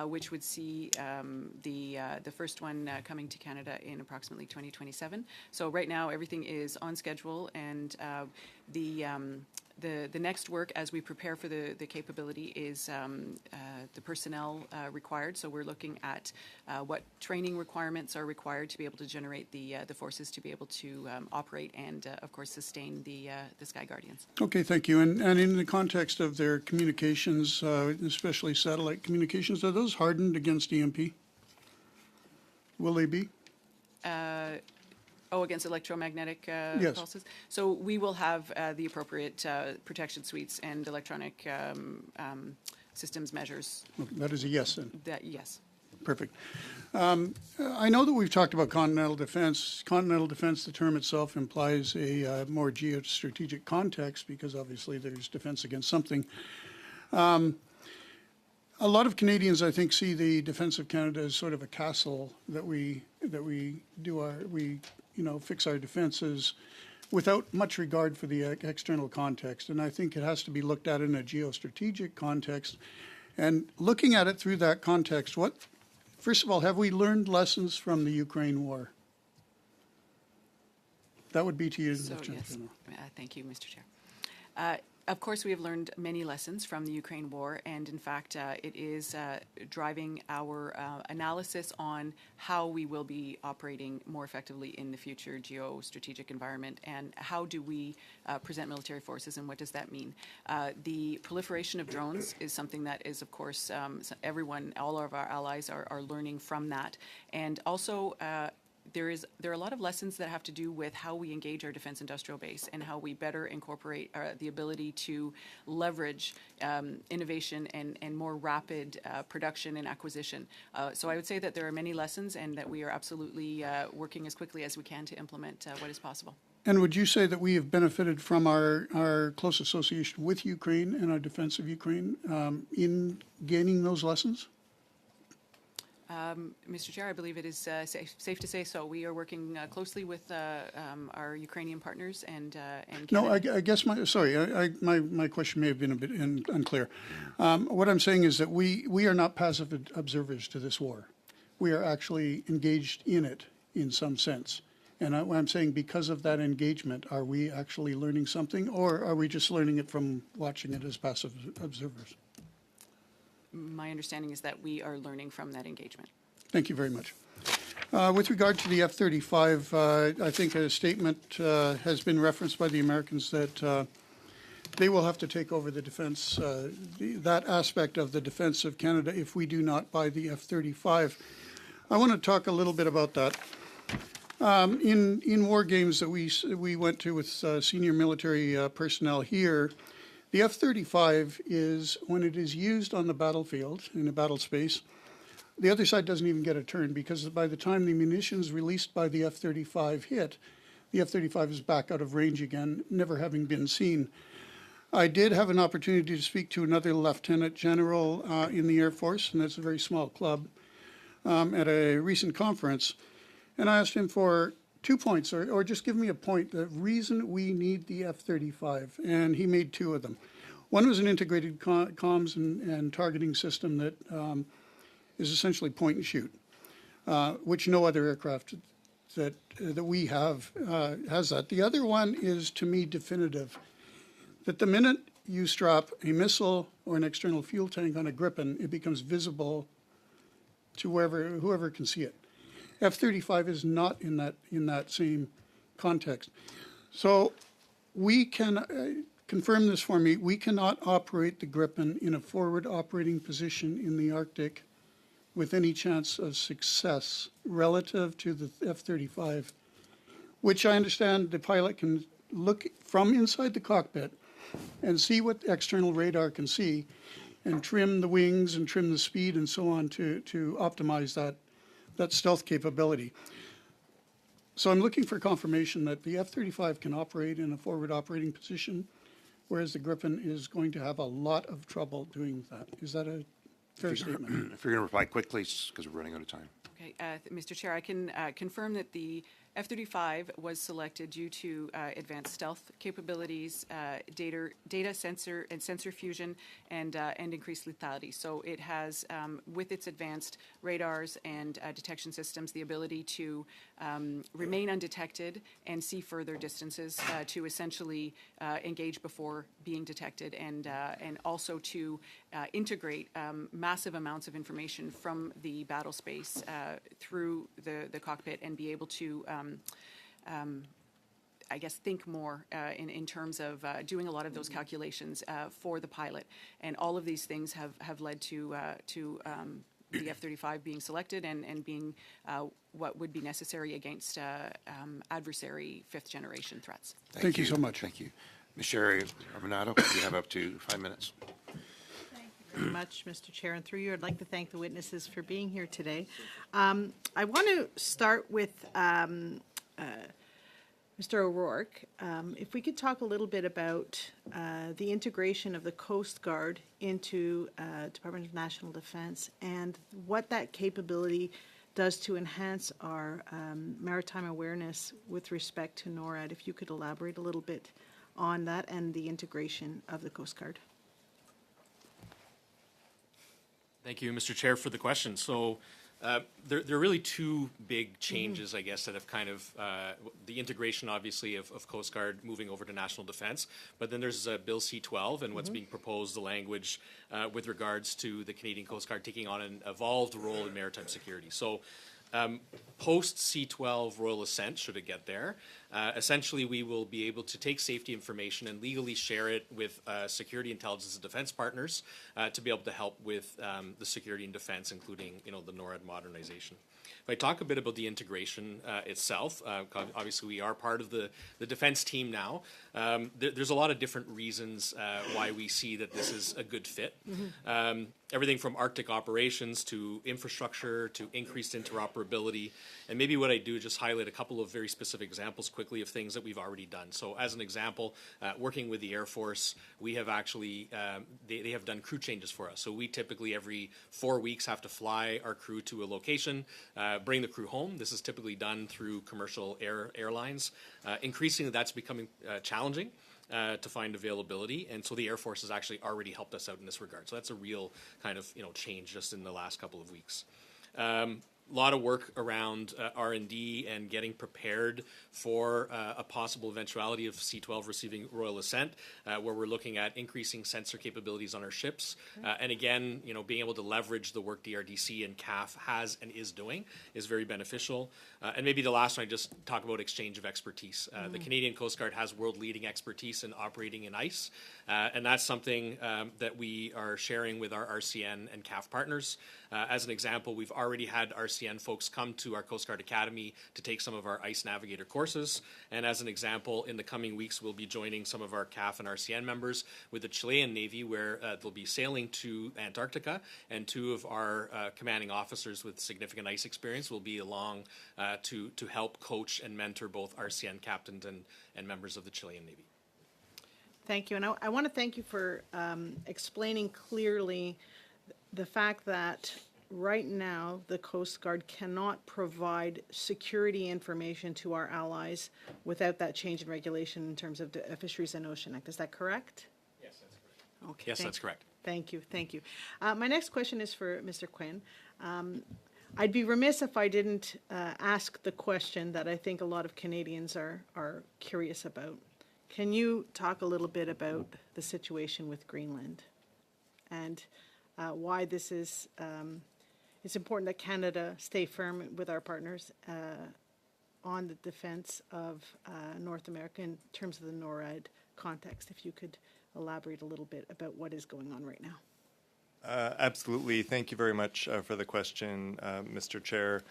which would see the first one coming to Canada in approximately 2027. So right now everything is on schedule, and the next work as we prepare for the capability is the personnel required. So we're looking at what training requirements are required to be able to generate the forces to be able to operate and, of course, sustain the Sky Guardians. Okay, thank you. And in the context of their communications, especially satellite communications, are those hardened against EMP? Will they be? Against electromagnetic Yes. pulses. So we will have the appropriate protection suites and electronic systems measures. Okay, that is a yes then. Yes. Perfect. I know that we've talked about continental defense. Continental defense, the term itself implies a more geostrategic context because obviously there's defense against something. A lot of Canadians, I think, see the defense of Canada as sort of a castle that we fix our defenses without much regard for the external context. And I think it has to be looked at in a geostrategic context. And looking at it through that context, first of all, have we learned lessons from the Ukraine war? That would be to you, So, Lieutenant yes. General. Thank you, Mr. Chair. Of course, we have learned many lessons from the Ukraine war, and in fact, it is driving our analysis on how we will be operating more effectively in the future geostrategic environment, and how do we present military forces, and what does that mean? The proliferation of drones is something that is, of course, all of our allies are learning from that, and also there are a lot of lessons that have to do with how we engage our defense industrial base and how we better incorporate the ability to leverage innovation and more rapid production and acquisition. So I would say that there are many lessons and that we are absolutely working as quickly as we can to implement what is possible. And would you say that we have benefited from our close association with Ukraine and our defense of Ukraine in gaining those lessons? Mr. Chair, I believe it is safe to say so. We are working closely with our Ukrainian partners and No, Canada. I guess my question may have been a bit unclear. What I'm saying is that we are not passive observers to this war. We are actually engaged in it in some sense. And I'm saying because of that engagement, are we actually learning something, or are we just learning it from watching it as passive observers? My understanding is that we are learning from that engagement. Thank you very much. With regard to the F-35, I think a statement has been referenced by the Americans that they will have to take over the defense, that aspect of the defense of Canada if we do not buy the F-35. I want to talk a little bit about that. In war games that we went to with senior military personnel here, the F-35 is, when it is used on the battlefield, in a battle space, the other side doesn't even get a turn because by the time the munitions released by the F-35 hit, the F-35 is back out of range again, never having been seen. I did have an opportunity to speak to another lieutenant general in the Air Force, and that's a very small club, at a recent conference, and I asked him for 2 points, or just give me a point, the reason we need the F-35, and he made 2 of them. One was an integrated comms and targeting system that is essentially point and shoot, which no other aircraft that we have has that. The other one is, to me, definitive, that the minute you strap a missile or an external fuel tank on a Gripen, it becomes visible to whoever can see it. F-35 is not in that same context. So we can confirm this for me. We cannot operate the Gripen in a forward operating position in the Arctic with any chance of success relative to the F-35, which I understand the pilot can look from inside the cockpit and see what external radar can see and trim the wings and trim the speed and so on to optimize that stealth capability. So I'm looking for confirmation that the F-35 can operate in a forward operating position, whereas the Gripen is going to have a lot of trouble doing that. Is that a fair statement? If you're going to reply quickly, because we're running out of time. Okay, Mr. Chair, I can confirm that the F-35 was selected due to advanced stealth capabilities, data sensor and sensor fusion, and increased lethality. So it has, with its advanced radars and detection systems, the ability to remain undetected and see further distances, to essentially engage before being detected, and also to integrate massive amounts of information from the battle space through the cockpit and be able to I guess, think more in terms of doing a lot of those calculations for the pilot. And all of these things have led to the F-35 being selected and being what would be necessary against adversary fifth-generation threats. Thank you so much. Thank you. Ms. Sherry Armanado, you have up to 5 minutes. Very much, Mr. Chair, and through you, I'd like to thank the witnesses for being here today. I want to start with Mr. O'Rourke. If we could talk a little bit about the integration of the Coast Guard into Department of National Defense and what that capability does to enhance our maritime awareness with respect to NORAD. If you could elaborate a little bit on that and the integration of the Coast Guard. Thank you, Mr. Chair, for the question. So there are really two big changes, I guess, that have kind of the integration, obviously, of Coast Guard moving over to national defense. But then there's Bill C-12 and what's being proposed, the language with regards to the Canadian Coast Guard taking on an evolved role in maritime security. So post C-12 Royal Assent, should it get there, essentially we will be able to take safety information and legally share it with security, intelligence, and defense partners to be able to help with the security and defense, including, the NORAD modernization. If I talk a bit about the integration itself, obviously we are part of the defense team now. There's a lot of different reasons why we see that this is a good fit. Everything from Arctic operations to infrastructure to increased interoperability. And maybe what I do is just highlight a couple of very specific examples quickly of things that we've already done. So as an example, working with the Air Force, we have actually, they have done crew changes for us. So we typically every 4 weeks have to fly our crew to a location, bring the crew home. This is typically done through commercial airlines. Increasingly, that's becoming challenging to find availability, and so the Air Force has actually already helped us out in this regard. So that's a real kind of change just in the last couple of weeks. A lot of work around R&D and getting prepared for a possible eventuality of C-12 receiving Royal Assent, where we're looking at increasing sensor capabilities on our ships. And again, being able to leverage the work DRDC and CAF has and is doing is very beneficial. And maybe the last one, I just talk about exchange of expertise. The Canadian Coast Guard has world-leading expertise in operating in ice, and that's something that we are sharing with our RCN and CAF partners. As an example, we've already had RCN folks come to our Coast Guard Academy to take some of our ICE Navigator courses. And as an example, in the coming weeks, we'll be joining some of our CAF and RCN members with the Chilean Navy, where they'll be sailing to Antarctica. And two of our commanding officers with significant ice experience will be along to help coach and mentor both RCN captains and members of the Chilean Navy. Thank you. And I want to thank you for explaining clearly the fact that right now the Coast Guard cannot provide security information to our allies without that change in regulation in terms of the Fisheries and Ocean Act. Is that correct? Yes, that's correct. Okay. Yes, that's correct. Thank you. Thank you. My next question is for Mr. Quinn. I'd be remiss if I didn't ask the question that I think a lot of Canadians are curious about. Can you talk a little bit about the situation with Greenland and why this is, it's important that Canada stay firm with our partners on the defense of North America in terms of the NORAD context. If you could elaborate a little bit about what is going on right now. Absolutely. Thank you very much for the question, Mr. Chair.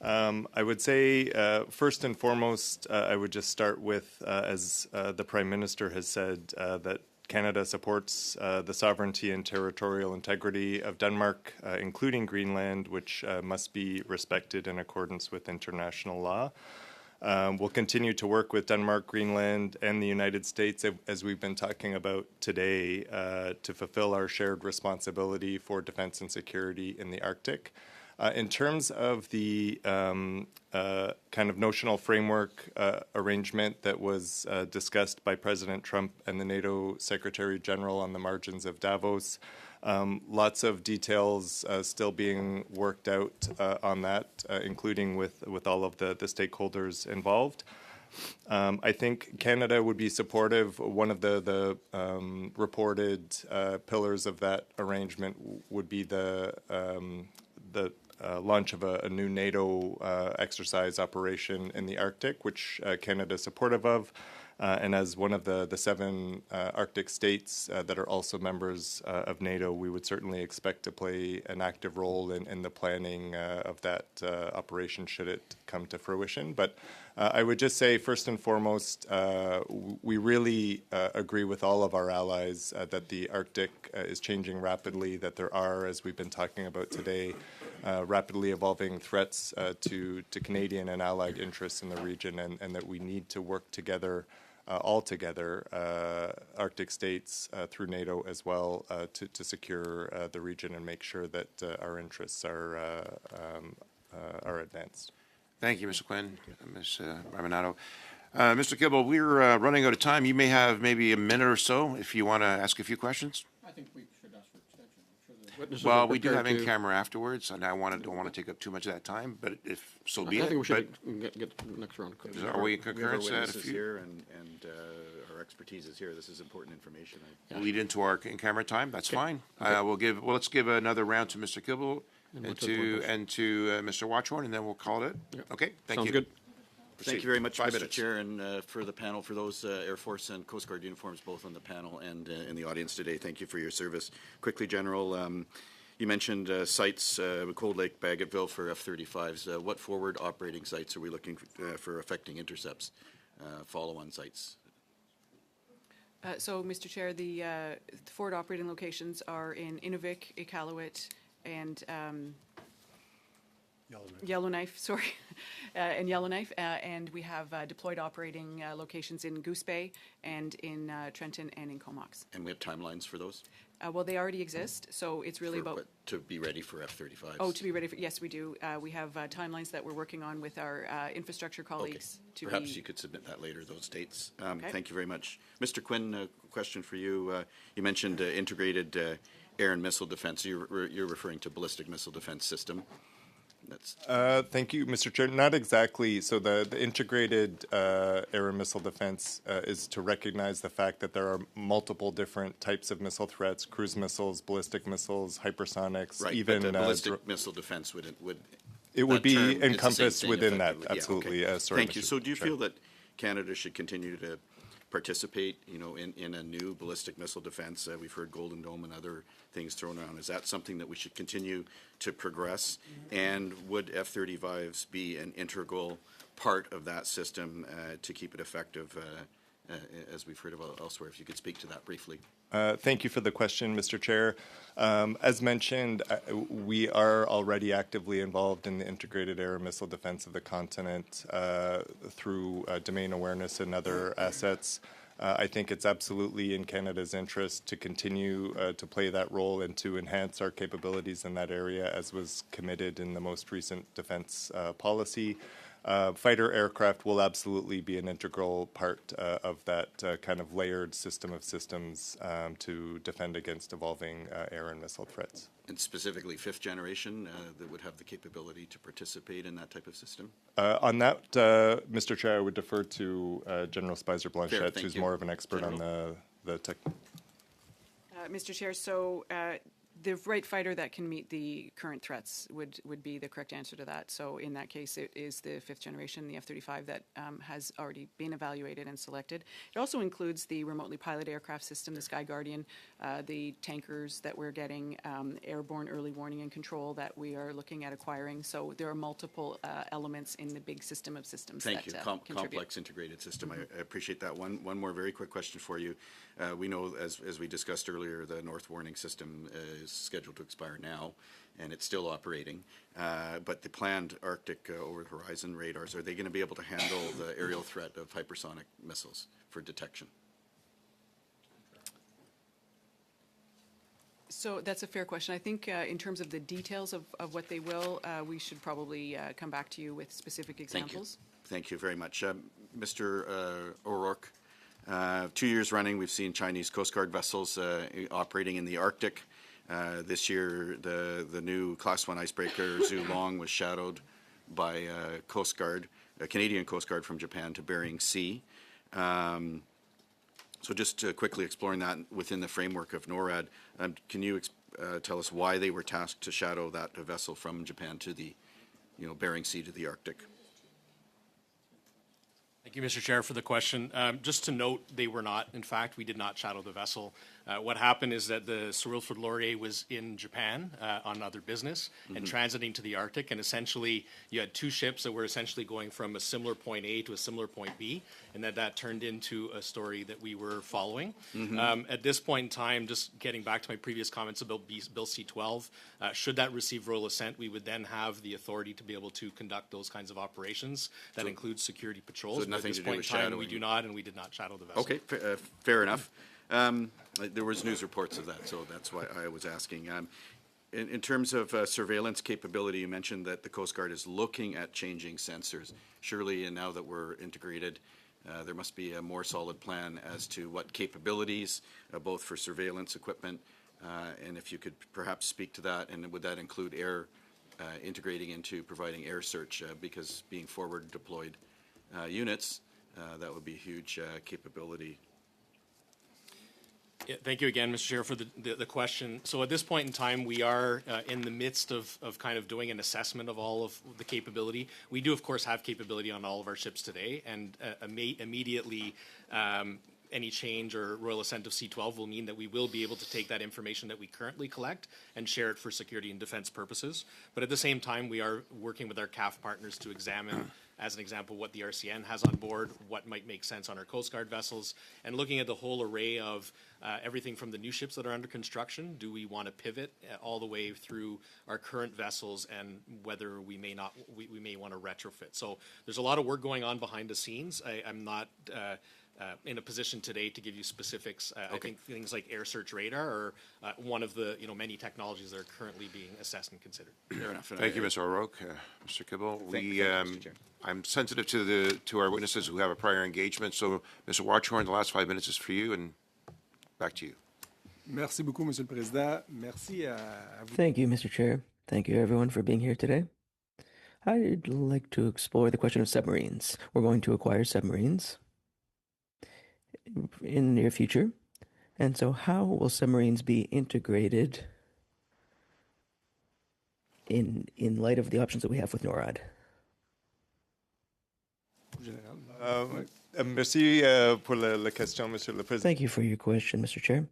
I would say, first and foremost, I would just start with, as the Prime Minister has said, that Canada supports the sovereignty and territorial integrity of Denmark, including Greenland, which must be respected in accordance with international law. We'll continue to work with Denmark, Greenland, and the United States, as we've been talking about today, to fulfill our shared responsibility for defense and security in the Arctic. In terms of the kind of notional framework arrangement that was discussed by President Trump and the NATO Secretary General on the margins of Davos, lots of details still being worked out on that, including with all of the stakeholders involved. I think Canada would be supportive. One of the reported pillars of that arrangement would be the launch of a new NATO exercise operation in the Arctic, which Canada is supportive of. And as one of the 7 Arctic states that are also members of NATO, we would certainly expect to play an active role in the planning of that operation should it come to fruition. But I would just say, first and foremost, we really agree with all of our allies that the Arctic is changing rapidly, that there are, as we've been talking about today, rapidly evolving threats to Canadian and allied interests in the region, and that we need to work together, all together, Arctic states through NATO as well, to secure the region and make sure that our interests are advanced. Thank you, Mr. Quinn, Ms. Raminato. Mr. Kibble, we're running out of time. You may have maybe a minute or so if you want to ask a few questions. I think we should ask for extension. I'm sure the witnesses Well, are we do have prepared to- in-camera afterwards, and I don't want to take up too much of that time, but if so be I it. think we should but get the next round. Are we in concurrence We have our at a witnesses few? here, and our expertise is here. This is important information. Lead into our in-camera time? That's fine. Let's give another round to Mr. Kibble and to Mr. Watchorn, and then we'll call it. Okay, thank you. Sounds good. Thank you very much, 5 Mr. minutes. Chair, and for the panel, for those Air Force and Coast Guard uniforms, both on the panel and in the audience today. Thank you for your service. Quickly, General, you mentioned sites, Cold Lake, Bagotville for F-35s. What forward operating sites are we looking for effecting intercepts, follow-on sites? So, Mr. Chair, the forward operating locations are in Inuvik, Iqaluit, and Yellowknife, sorry, and Yellowknife, and we have deployed operating locations in Goose Bay and in Trenton and in Comox. And we have timelines for those? Well, they already exist, so it's really about... To be ready for F-35s? Oh, to be ready for... Yes, we do. We have timelines that we're working on with our infrastructure colleagues. Okay. Perhaps you could submit that later, those dates. Thank you very much. Mr. Quinn, a question for you. You mentioned integrated air and missile defense. You're referring to ballistic missile defense system. Thank you, Mr. Chair. Not exactly. So the integrated air and missile defense is to recognize the fact that there are multiple different types of missile threats: cruise missiles, ballistic missiles, hypersonics, right, even but the ballistic missile defense would it would be term, encompassed within that. effectively. Absolutely. Yeah, okay. Sorry, Thank you. Mr. So, do you Chair. feel that Canada should continue to participate, in a new ballistic missile defense? We've heard Golden Dome and other things thrown around. Is that something that we should continue to progress? And would F-35s be an integral part of that system to keep it effective, as we've heard about elsewhere? If you could speak to that briefly. Thank you for the question, Mr. Chair. As mentioned, we are already actively involved in the integrated air and missile defense of the continent through domain awareness and other assets. I think it's absolutely in Canada's interest to continue to play that role and to enhance our capabilities in that area, as was committed in the most recent defense policy. Fighter aircraft will absolutely be an integral part of that kind of layered system of systems to defend against evolving air and missile threats. And specifically fifth generation that would have the capability to participate in that type of system? On that, Mr. Chair, I would defer to General Spicer-Blanchette, who's more of an expert on the tech. Mr. Chair, so the right fighter that can meet the current threats would be the correct answer to that. So in that case, it is the fifth generation, the F-35, that has already been evaluated and selected. It also includes the remotely piloted aircraft system, the Sky Guardian, the tankers that we're getting, airborne early warning and control that we are looking at acquiring. So there are multiple elements in the big system of systems Thank that you. contribute. Complex integrated system. I appreciate that. One more very quick question for you. We know, as we discussed earlier, the North Warning System is is scheduled to expire now, and it's still operating. But the planned Arctic over-the-horizon radars, are they going to be able to handle the aerial threat of hypersonic missiles for detection? So that's a fair question. I think in terms of the details of what they will, we should probably come back to you with specific examples. Thank you very much. Mr. O'Rourke, 2 years running, we've seen Chinese Coast Guard vessels operating in the Arctic. This year, the new Class 1 icebreaker Zhulong was shadowed by Coast Guard, a Canadian Coast Guard from Japan to Bering Sea. So just quickly exploring that within the framework of NORAD, can you tell us why they were tasked to shadow that vessel from Japan to the, Bering Sea to the Arctic? Thank you, Mr. Chair, for the question. Just to note, they were not. In fact, we did not shadow the vessel. What happened is that the Sir Wilfrid Laurier was in Japan on other business and transiting to the Arctic, and essentially you had two ships that were essentially going from a similar point A to a similar point B, and that turned into a story that we were following. At this point in time, just getting back to my previous comments about Bill C-12, should that receive royal assent, we would then have the authority to be able to conduct those kinds of operations. That includes security patrols. So nothing at this to do point with in time, shadowing. we do not, and we did not shadow the vessel. Okay, fair enough. There was news reports of that, so that's why I was asking. In terms of surveillance capability, you mentioned that the Coast Guard is looking at changing sensors. Surely, and now that we're integrated, there must be a more solid plan as to what capabilities, both for surveillance equipment, and if you could perhaps speak to that, and would that include air integrating into providing air search, because being forward deployed units, that would be a huge capability. Yeah, thank you again, Mr. Chair, for the question. So at this point in time, we are in the midst of kind of doing an assessment of all of the capability. We do, of course, have capability on all of our ships today, and immediately any change or royal assent of C-12 will mean that we will be able to take that information that we currently collect and share it for security and defense purposes. But at the same time, we are working with our CAF partners to examine, as an example, what the RCN has on board, what might make sense on our Coast Guard vessels, and looking at the whole array of everything from the new ships that are under construction. Do we want to pivot all the way through our current vessels, and whether we may not, we may want to retrofit. So there's a lot of work going on behind the scenes. I'm not in a position today to give you specifics. I think things like air search radar are one of the many technologies that are currently being assessed and considered. Fair enough. Thank you, Mr. O'Rourke. Mr. Kibble, Thank you, Mr. Chair. I'm sensitive to our witnesses who have a prior engagement. So, Mr. Watchorn, the last 5 minutes is for you, and back to you. Merci beaucoup, Monsieur le Président. Merci à vous. Thank you, Mr. Chair. Thank you, everyone, for being here today. I'd like to explore the question of submarines. We're going to acquire submarines in the near future. And so how will submarines be integrated in light of the options that we have with NORAD? Merci pour la question, Monsieur le Président. Thank you for your question, Mr. Chair.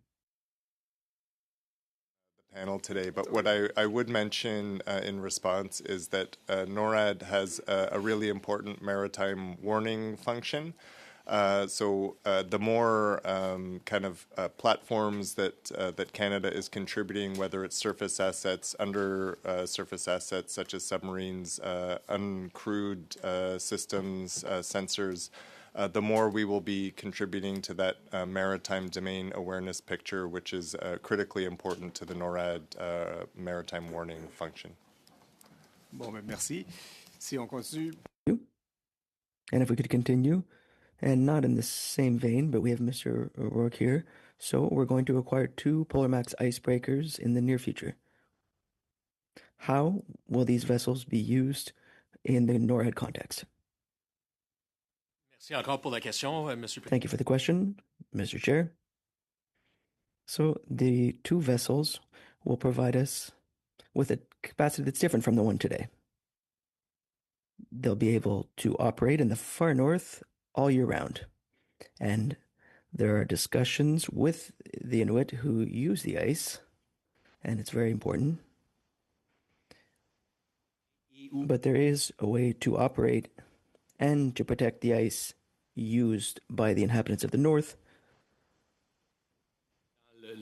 Panel today, but what I would mention in response is that NORAD has a really important maritime warning function. So the more kind of platforms that Canada is contributing, whether it's surface assets, under surface assets such as submarines, uncrewed systems, sensors, the more we will be contributing to that maritime domain awareness picture, which is critically important to the NORAD maritime warning function. Bon, ben merci. Si on continue. And if we could continue, and not in the same vein, but we have Mr. O'Rourke here, so we're going to acquire 2 Polar Max icebreakers in the near future. How will these vessels be used in the NORAD context? Merci encore pour la question, Monsieur. Thank you for the question, Mr. Chair. So the 2 vessels will provide us with a capacity that's different from the one today. They'll be able to operate in the far north all year round. And there are discussions with the Inuit who use the ice, and it's very important. But there is a way to operate and to protect the ice used by the inhabitants of the north.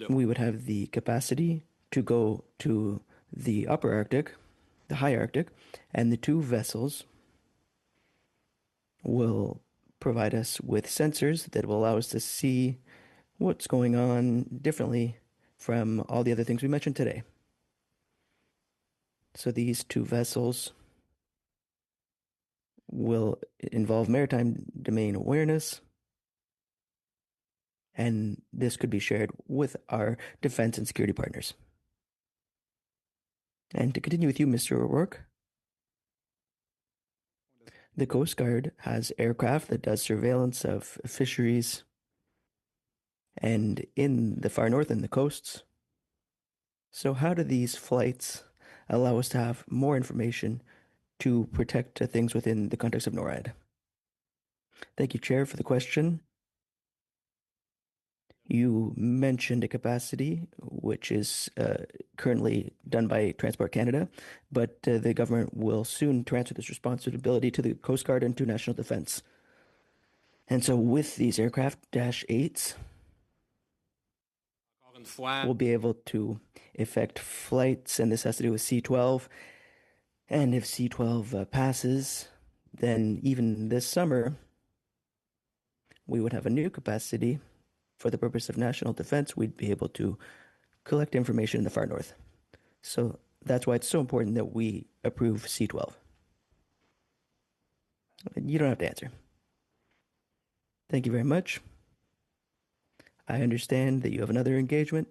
We would have the capacity to go to the upper Arctic, the high Arctic, and the two vessels will provide us with sensors that will allow us to see what's going on differently from all the other things we mentioned today. So these two vessels will involve maritime domain awareness, and this could be shared with our defense and security partners. And to continue with you, Mr. O'Rourke, the Coast Guard has aircraft that does surveillance of fisheries and in the far north and the coasts. So how do these flights allow us to have more information to protect things within the context of NORAD? Thank you, Chair, for the question. You mentioned a capacity which is currently done by Transport Canada, but the government will soon transfer this responsibility to the Coast Guard and to National Defense. And so with these aircraft Dash 8s, we'll be able to effect flights, and this has to do with C-12. And if C-12 passes, then even this summer, we would have a new capacity. For the purpose of national defense, we'd be able to collect information in the far north. So that's why it's so important that we approve C-12. You don't have to answer. Thank you very much. I understand that you have another engagement,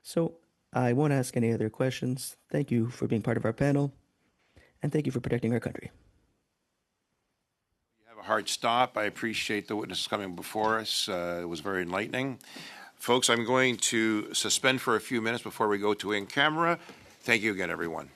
so I won't ask any other questions. Thank you for being part of our panel, and thank you for protecting our country. Hard stop. I appreciate the witnesses coming before us. It was very enlightening. Folks, I'm going to suspend for a few minutes before we go to in camera. Thank you again, everyone.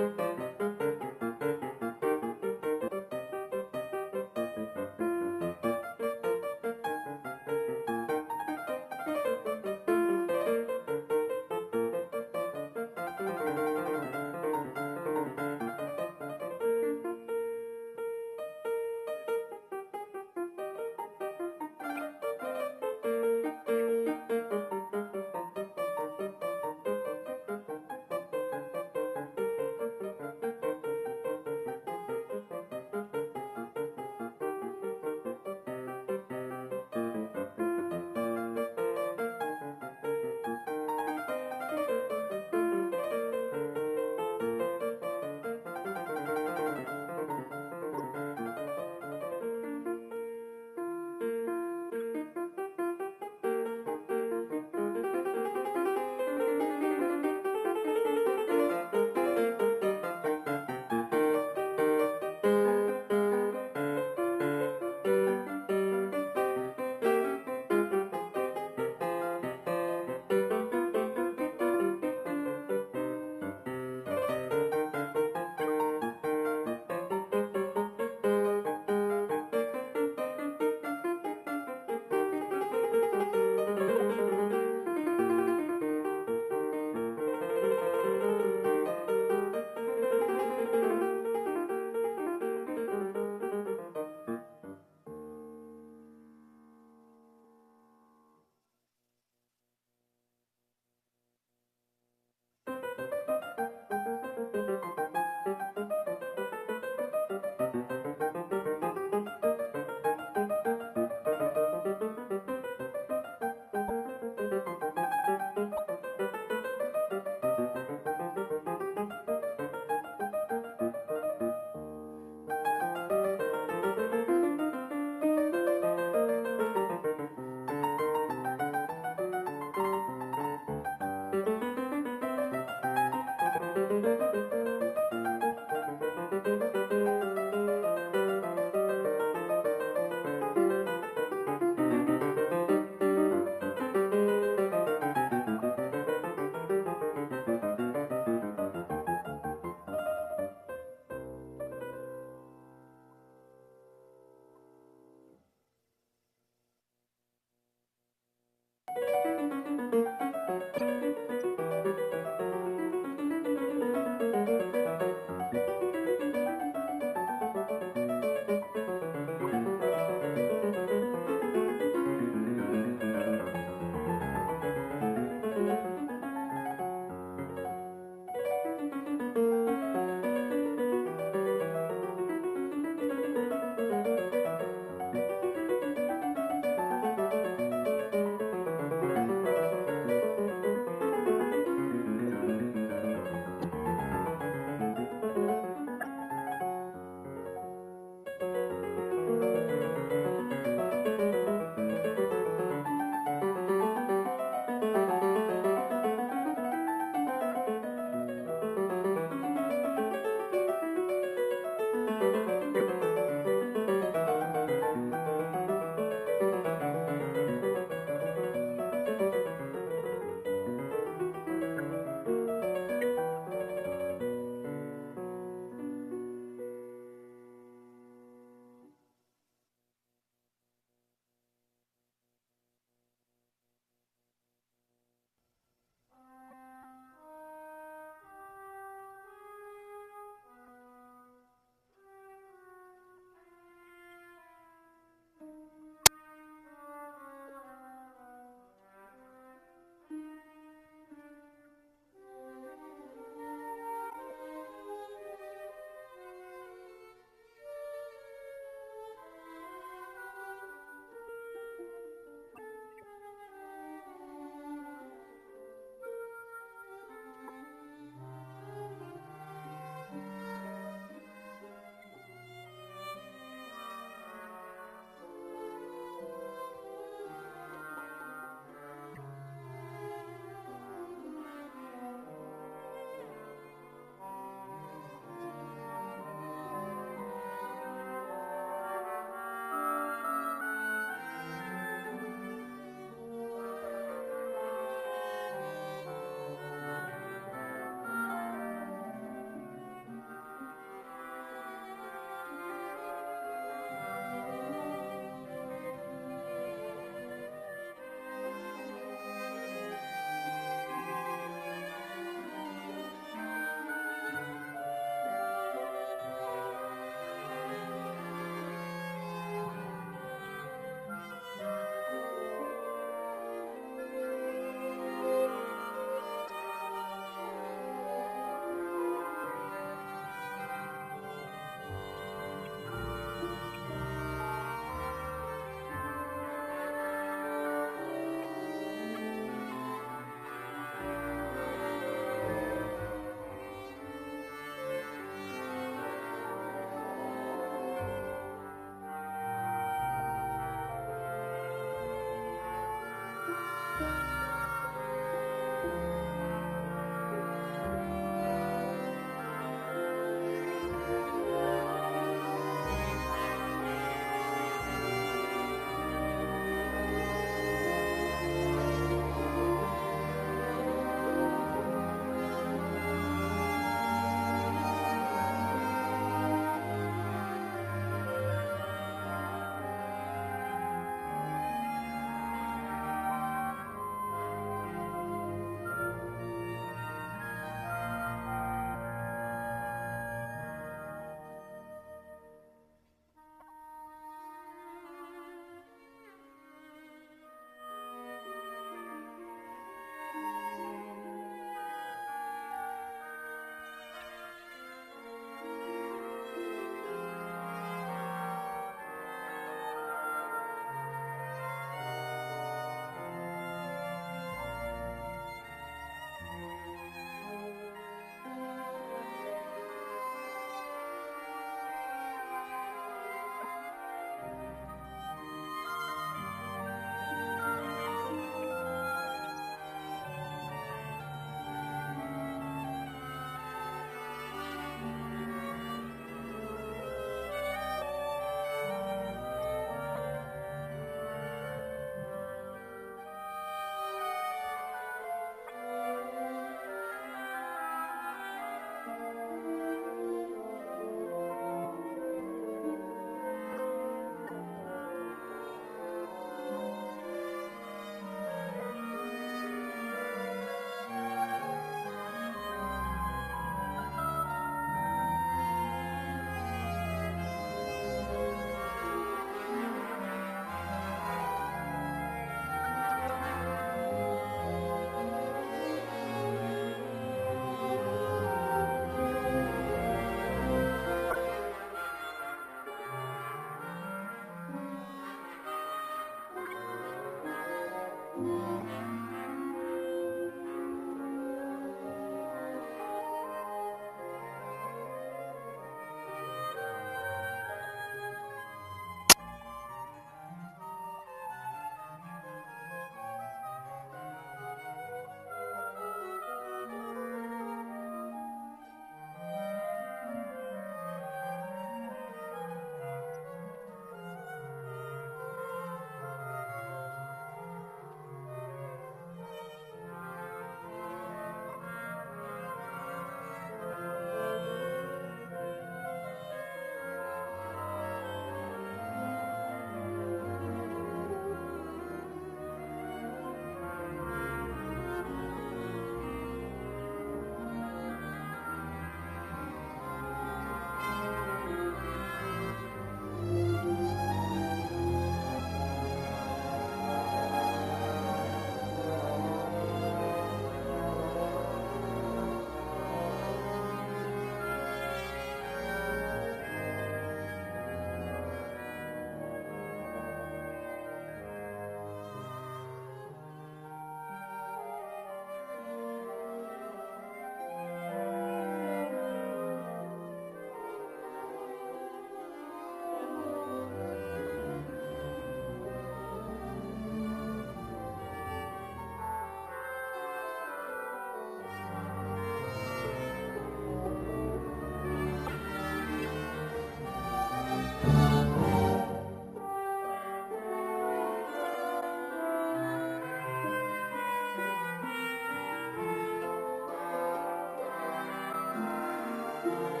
you.